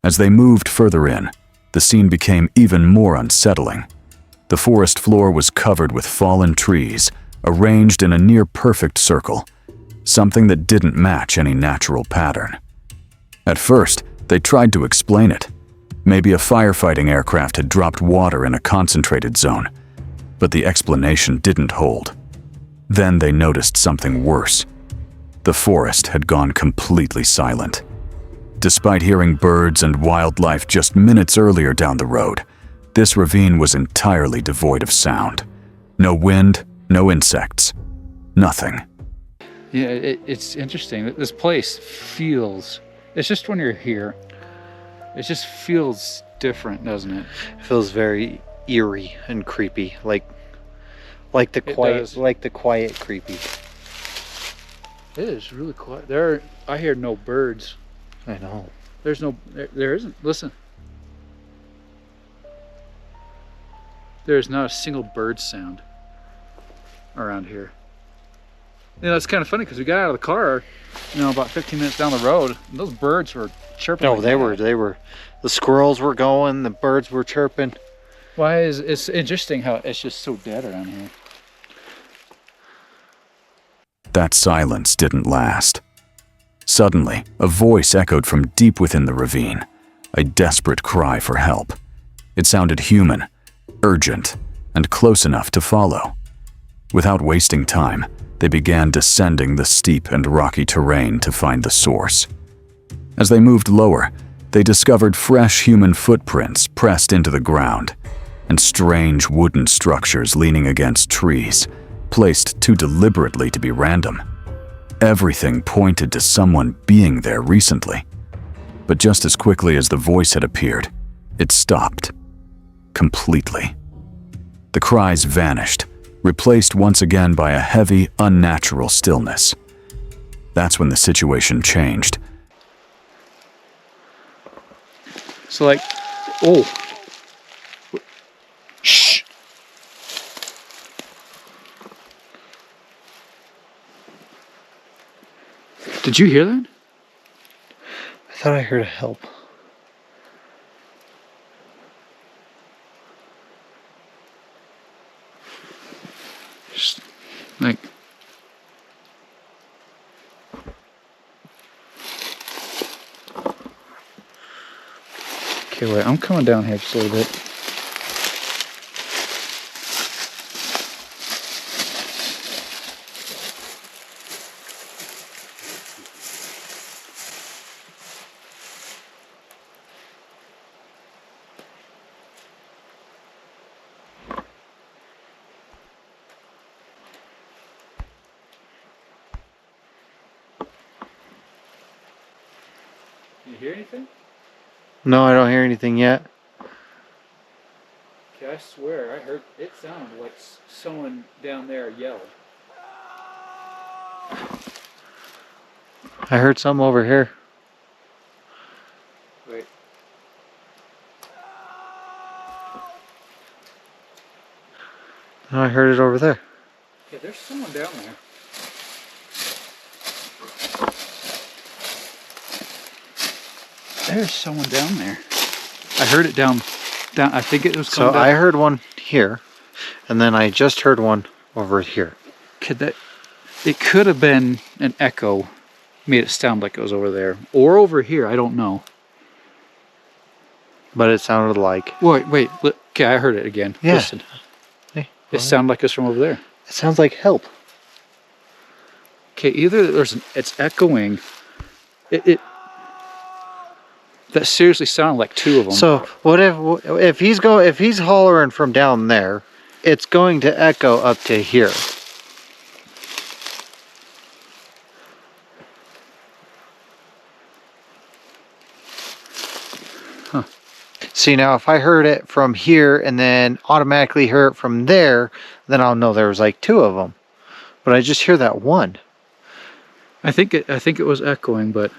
As they moved further in, the scene became even more unsettling. The forest floor was covered with fallen trees, arranged in a near-perfect circle, something that didn't match any natural pattern. At first, they tried to explain it. Maybe a firefighting aircraft had dropped water in a concentrated zone, but the explanation didn't hold. Then they noticed something worse. The forest had gone completely silent. Despite hearing birds and wildlife just minutes earlier down the road, this ravine was entirely devoid of sound. No wind, no insects, nothing. Yeah, it's interesting. This place feels, it's just when you're here, it just feels different, doesn't it? It feels very eerie and creepy, like the quiet creepy. It is really quiet. I hear no birds. I know. There isn't. Listen. There's not a single bird sound around here. You know, it's kind of funny because we got out of the car, about 15 minutes down the road, and those birds were chirping. No, like they were. The squirrels were going, the birds were chirping. It's interesting how it's just so dead around here. That silence didn't last. Suddenly, a voice echoed from deep within the ravine, a desperate cry for help. It sounded human, urgent, and close enough to follow. Without wasting time, they began descending the steep and rocky terrain to find the source. As they moved lower, they discovered fresh human footprints pressed into the ground, and strange wooden structures leaning against trees, placed too deliberately to be random. Everything pointed to someone being there recently. But just as quickly as the voice had appeared, it stopped. Completely. The cries vanished, replaced once again by a heavy, unnatural stillness. That's when the situation changed. So shh. Did you hear that? I thought I heard a help. Just like. Okay, wait, I'm coming down here just a little bit. you hear anything? No, I don't hear anything yet. Okay, I swear, I heard it sounded like someone down there yelled. I heard something over here. Wait. No, I heard it over there. Yeah, there's someone down there. There's someone down there. I heard it down. I think it was coming So down. I heard one here, and then I just heard one over here. It could have been an echo, made it sound like it was over there, or over here. I don't know. But it sounded like. Wait. Okay, I heard it again. Yeah. Listen. Hey, it sounded like it's from over there. It sounds like help. Okay, either it's echoing. That seriously sounded like two of them. So what if he's hollering from down there, it's going to echo up to here. Huh. See, now if I heard it from here and then automatically hear it from there, then I'll know there was like two of them. But I just hear that one. I think it was echoing, but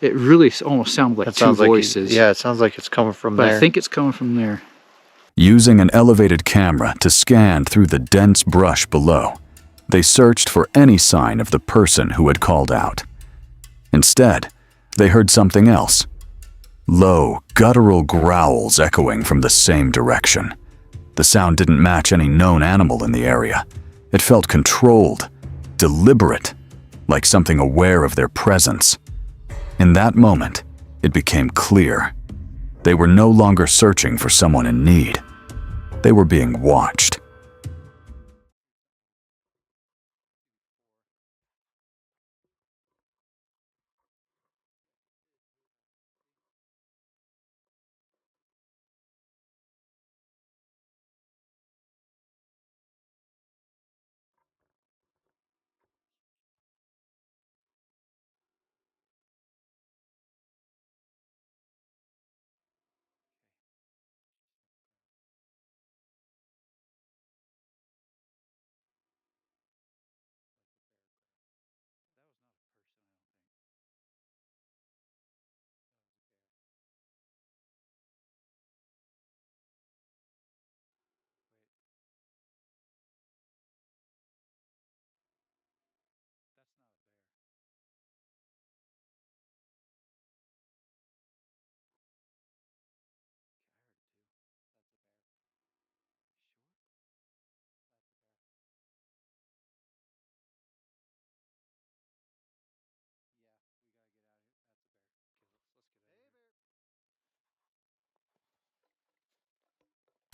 it really almost sounded like two voices. Yeah, it sounds like it's coming from there. But I think it's coming from there. Using an elevated camera to scan through the dense brush below, they searched for any sign of the person who had called out. Instead, they heard something else. Low, guttural growls echoing from the same direction. The sound didn't match any known animal in the area. It felt controlled, deliberate, like something aware of their presence. In that moment, it became clear. They were no longer searching for someone in need. They were being watched.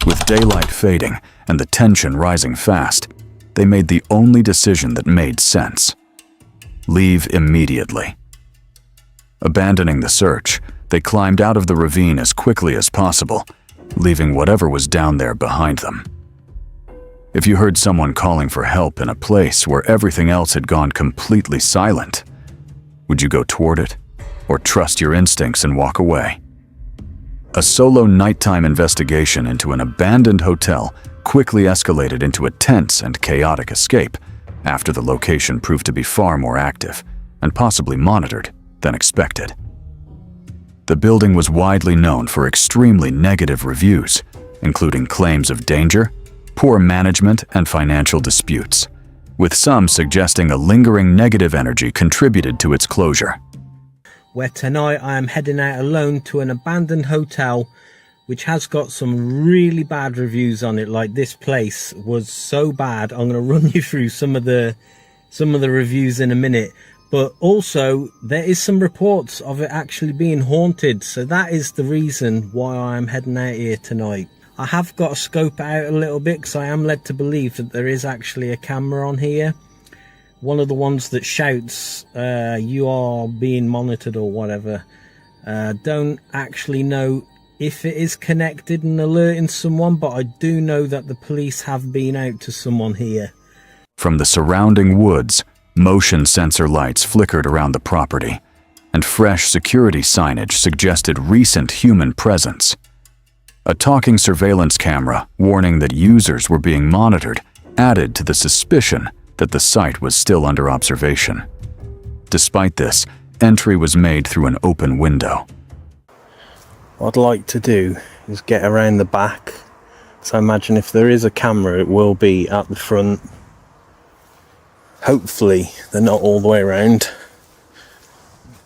With daylight fading and the tension rising fast, they made the only decision that made sense. Leave immediately. Abandoning the search, they climbed out of the ravine as quickly as possible, leaving whatever was down there behind them. If you heard someone calling for help in a place where everything else had gone completely silent, would you go toward it or trust your instincts and walk away? A solo nighttime investigation into an abandoned hotel quickly escalated into a tense and chaotic escape after the location proved to be far more active and possibly monitored than expected. The building was widely known for extremely negative reviews, including claims of danger, poor management, and financial disputes, with some suggesting a lingering negative energy contributed to its closure. Where tonight I am heading out alone to an abandoned hotel which has got some really bad reviews on it. Like, this place was so bad. I'm going to run you through some of the reviews in a minute, but also there is some reports of it actually being haunted, so that is the reason why I'm heading out here tonight. I have got to scope it out a little bit because I am led to believe that there is actually a camera on here. One of the ones that shouts, you are being monitored or whatever. Don't actually know if it is connected and alerting someone, but I do know that the police have been out to someone here. From the surrounding woods, motion sensor lights flickered around the property, and fresh security signage suggested recent human presence. A talking surveillance camera warning that users were being monitored added to the suspicion that the site was still under observation. Despite this, entry was made through an open window. What I'd like to do is get around the back. So I imagine if there is a camera, it will be at the front. Hopefully they're not all the way around.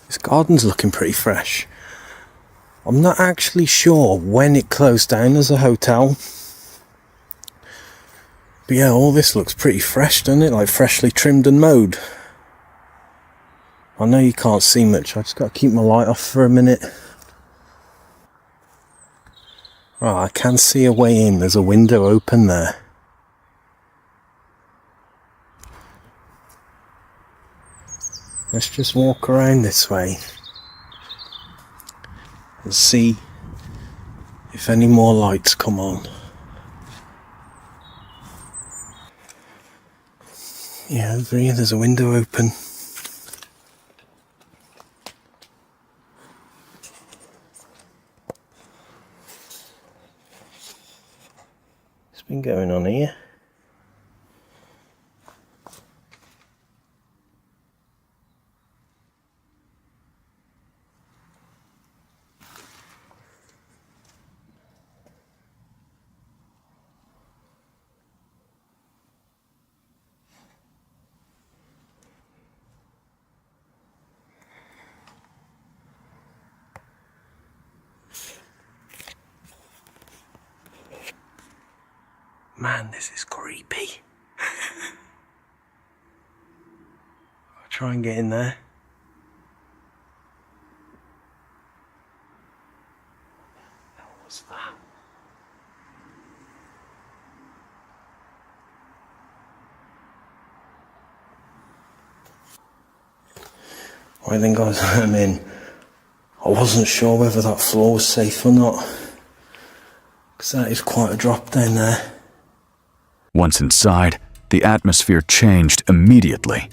This garden's looking pretty fresh. I'm not actually sure when it closed down as a hotel. But yeah, all this looks pretty fresh, doesn't it? Like freshly trimmed and mowed. I know you can't see much. I just got to keep my light off for a minute. Right, I can see a way in. There's a window open there. Let's just walk around this way and see if any more lights come on. Yeah, there's a window open. What's been going on here? Man, this is creepy. I'll try and get in there. What was that? I think I'm in. I wasn't sure whether that floor was safe or not, because that is quite a drop down there. Once inside, the atmosphere changed immediately.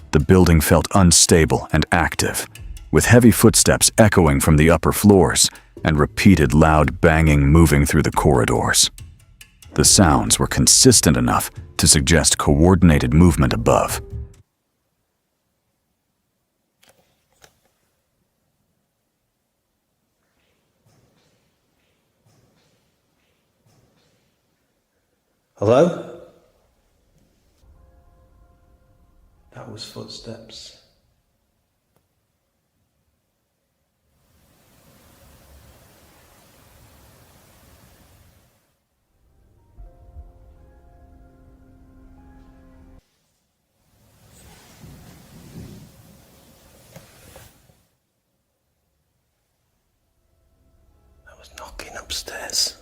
The building felt unstable and active, with heavy footsteps echoing from the upper floors and repeated loud banging moving through the corridors. The sounds were consistent enough to suggest coordinated movement above. Hello? That was footsteps. That was knocking upstairs.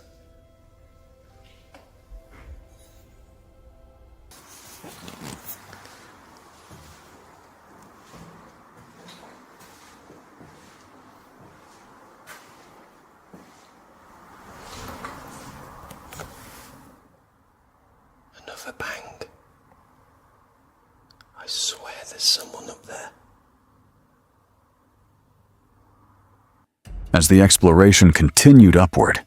Another bang. I swear there's someone up there. As the exploration continued upward,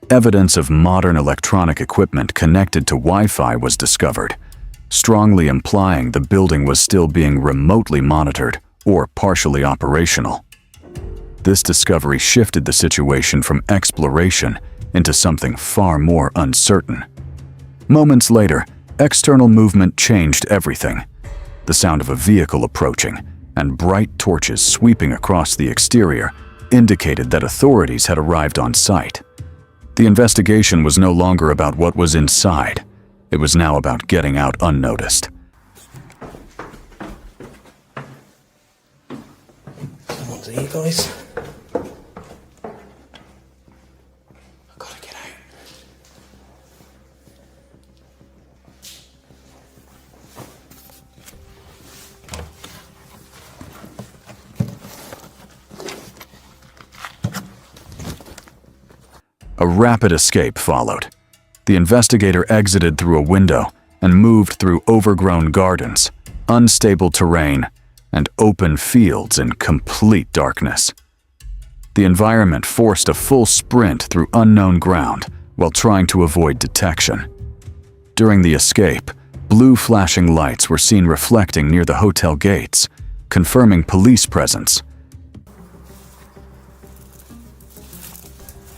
evidence of modern electronic equipment connected to Wi-Fi was discovered, strongly implying the building was still being remotely monitored or partially operational. This discovery shifted the situation from exploration into something far more uncertain. Moments later, external movement changed everything. The sound of a vehicle approaching and bright torches sweeping across the exterior indicated that authorities had arrived on site. The investigation was no longer about what was inside. It was now about getting out unnoticed. Someone's here, guys. A rapid escape followed. The investigator exited through a window and moved through overgrown gardens, unstable terrain, and open fields in complete darkness. The environment forced a full sprint through unknown ground while trying to avoid detection. During the escape, blue flashing lights were seen reflecting near the hotel gates, confirming police presence.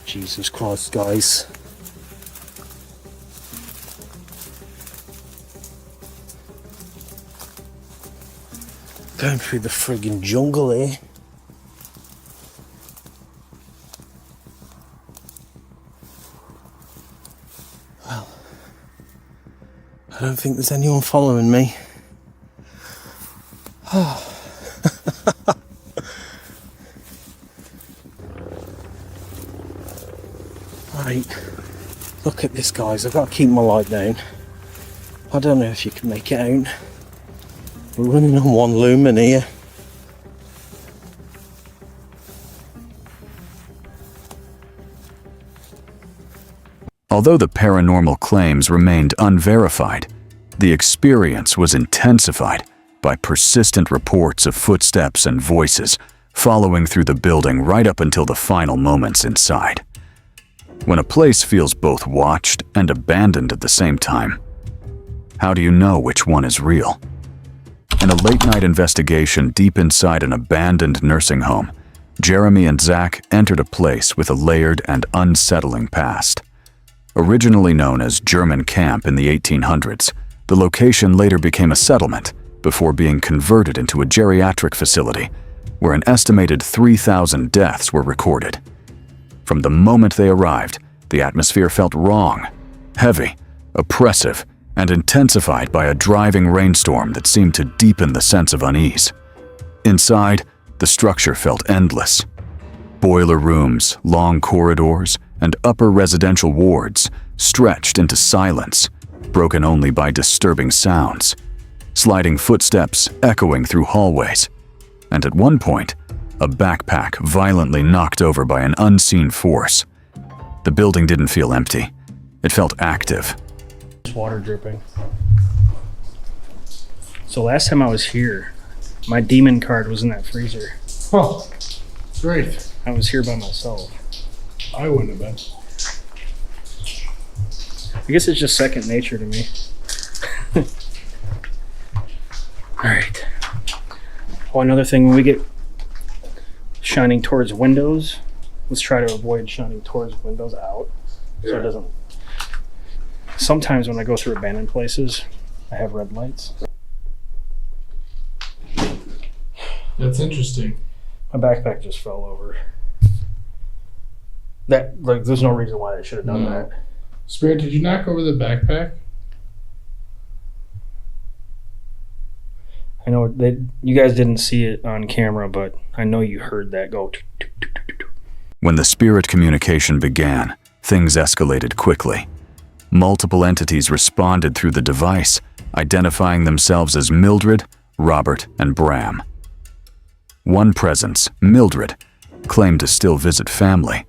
Jesus Christ, guys. Going through the friggin' jungle here. Well, I don't think there's anyone following me. Right, look at this, guys. I've got to keep my light down. I don't know if you can make it out. We're running on one lumen here. Although the paranormal claims remained unverified, the experience was intensified by persistent reports of footsteps and voices following through the building right up until the final moments inside. When a place feels both watched and abandoned at the same time, how do you know which one is real? In a late-night investigation deep inside an abandoned nursing home, Jeremy and Zach entered a place with a layered and unsettling past. Originally known as German Camp in the 1800s, the location later became a settlement before being converted into a geriatric facility where an estimated 3,000 deaths were recorded. From the moment they arrived, the atmosphere felt wrong, heavy, oppressive, and intensified by a driving rainstorm that seemed to deepen the sense of unease. Inside, the structure felt endless. Boiler rooms, long corridors, and upper residential wards stretched into silence, broken only by disturbing sounds, sliding footsteps echoing through hallways, and at one point, a backpack violently knocked over by an unseen force. The building didn't feel empty. It felt active. Water dripping. So last time I was here, my demon card was in that freezer. Oh, great. I was here by myself. I wouldn't have been. I guess it's just second nature to me. Alright. Oh, another thing, when we get shining towards windows, let's try to avoid shining towards windows out. So it doesn't. Sometimes when I go through abandoned places, I have red lights. That's interesting. My backpack just fell over. There's no reason why I should have done that. Spirit, did you knock over the backpack? I know that you guys didn't see it on camera, but I know you heard that go. When the spirit communication began, things escalated quickly. Multiple entities responded through the device, identifying themselves as Mildred, Robert, and Bram. One presence, Mildred, claimed to still visit family,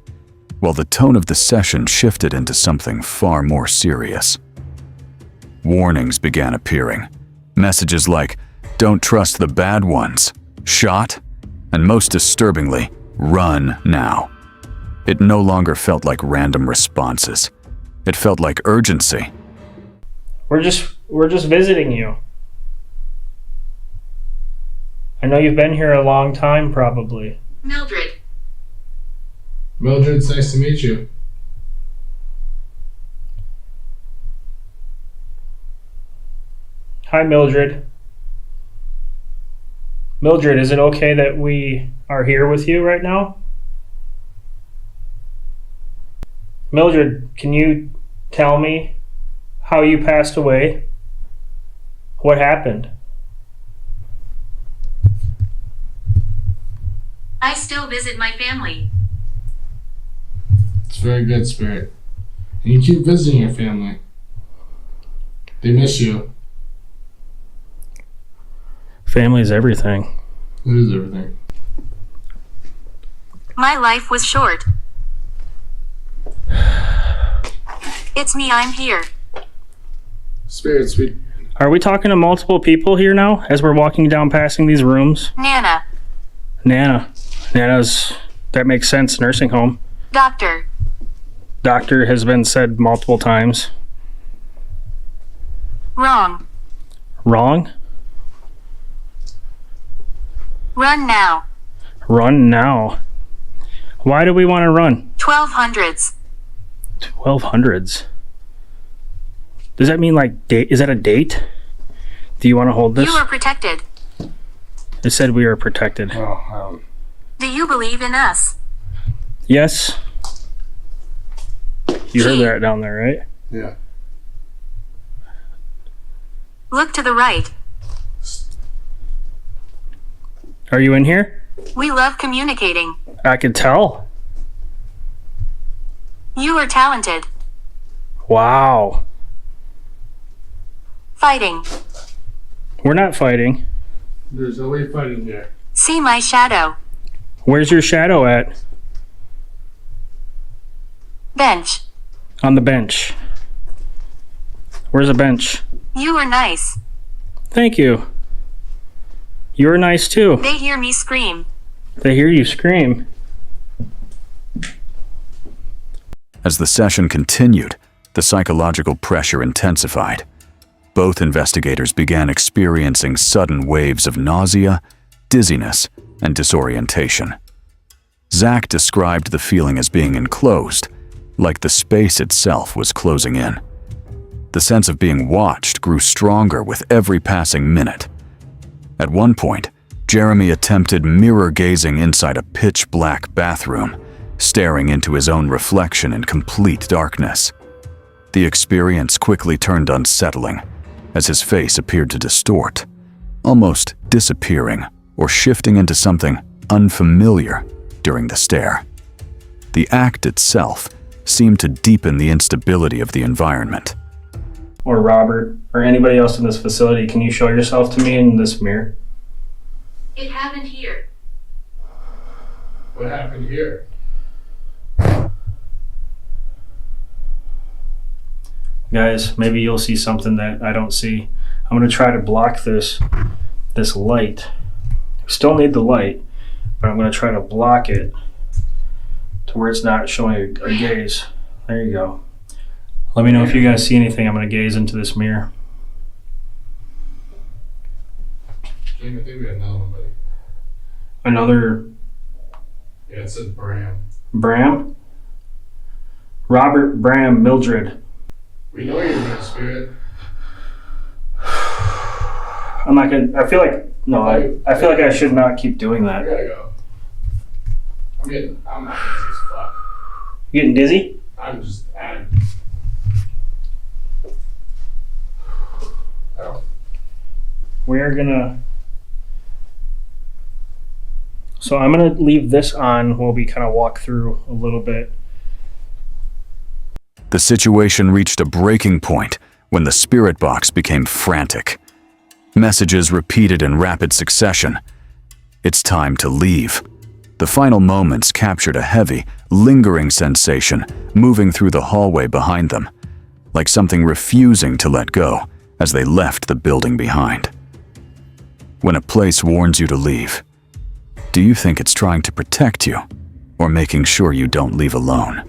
while the tone of the session shifted into something far more serious. Warnings began appearing. Messages like, "Don't trust the bad ones," "Shot," and most disturbingly, "Run now." It no longer felt like random responses. It felt like urgency. We're just visiting you. I know you've been here a long time, probably. Mildred. Mildred, it's nice to meet you. Hi, Mildred. Mildred, is it okay that we are here with you right now? Mildred, can you tell me how you passed away? What happened? I still visit my family. It's very good, Spirit. And you keep visiting your family. They miss you. Family is everything. It is everything. My life was short. It's me, I'm here. Spirits, Are we talking to multiple people here now as we're walking down passing these rooms? Nana. Nana's, that makes sense, nursing home. Doctor. Doctor has been said multiple times. Wrong. Wrong? Run now. Run now. Why do we want to run? 1200s. 1200s. Does that mean like date? Is that a date? Do you want to hold this? You are protected. It said we are protected. Do you believe in us? Yes. You heard that down there, right? Yeah. Look to the right. Are you in here? We love communicating. I can tell. You are talented. Wow. Fighting. We're not fighting. There's no way fighting here. See my shadow. Where's your shadow at? Bench. On the bench. Where's a bench? You are nice. Thank you. You're nice too. They hear me scream. They hear you scream. As the session continued, the psychological pressure intensified. Both investigators began experiencing sudden waves of nausea, dizziness, and disorientation. Zach described the feeling as being enclosed, like the space itself was closing in. The sense of being watched grew stronger with every passing minute. At one point, Jeremy attempted mirror-gazing inside a pitch-black bathroom, staring into his own reflection in complete darkness. The experience quickly turned unsettling, as his face appeared to distort, almost disappearing or shifting into something unfamiliar during the stare. The act itself seemed to deepen the instability of the environment. Or Robert, or anybody else in this facility, can you show yourself to me in this mirror? It happened here. What happened here? Guys, maybe you'll see something that I don't see. I'm gonna try to block this light. Still need the light, but I'm gonna try to block it to where it's not showing a gaze. There you go. Let me know if you guys see anything. I'm gonna gaze into this mirror. Jamie, I think we had another one, buddy. Another Yeah, it said Bram. Bram? Robert, Bram, Mildred. We know you're in spirit. I'm not gonna, I feel like, no, I feel like I should not keep doing We that. gotta go. I'm not dizzy as fuck. You getting dizzy? I'm just We're gonna, so I'm gonna leave this on while we kind of walk through a little bit. The situation reached a breaking point when the spirit box became frantic. Messages repeated in rapid succession. It's time to leave. The final moments captured a heavy, lingering sensation moving through the hallway behind them, like something refusing to let go as they left the building behind. When a place warns you to leave, do you think it's trying to protect you or making sure you don't leave alone?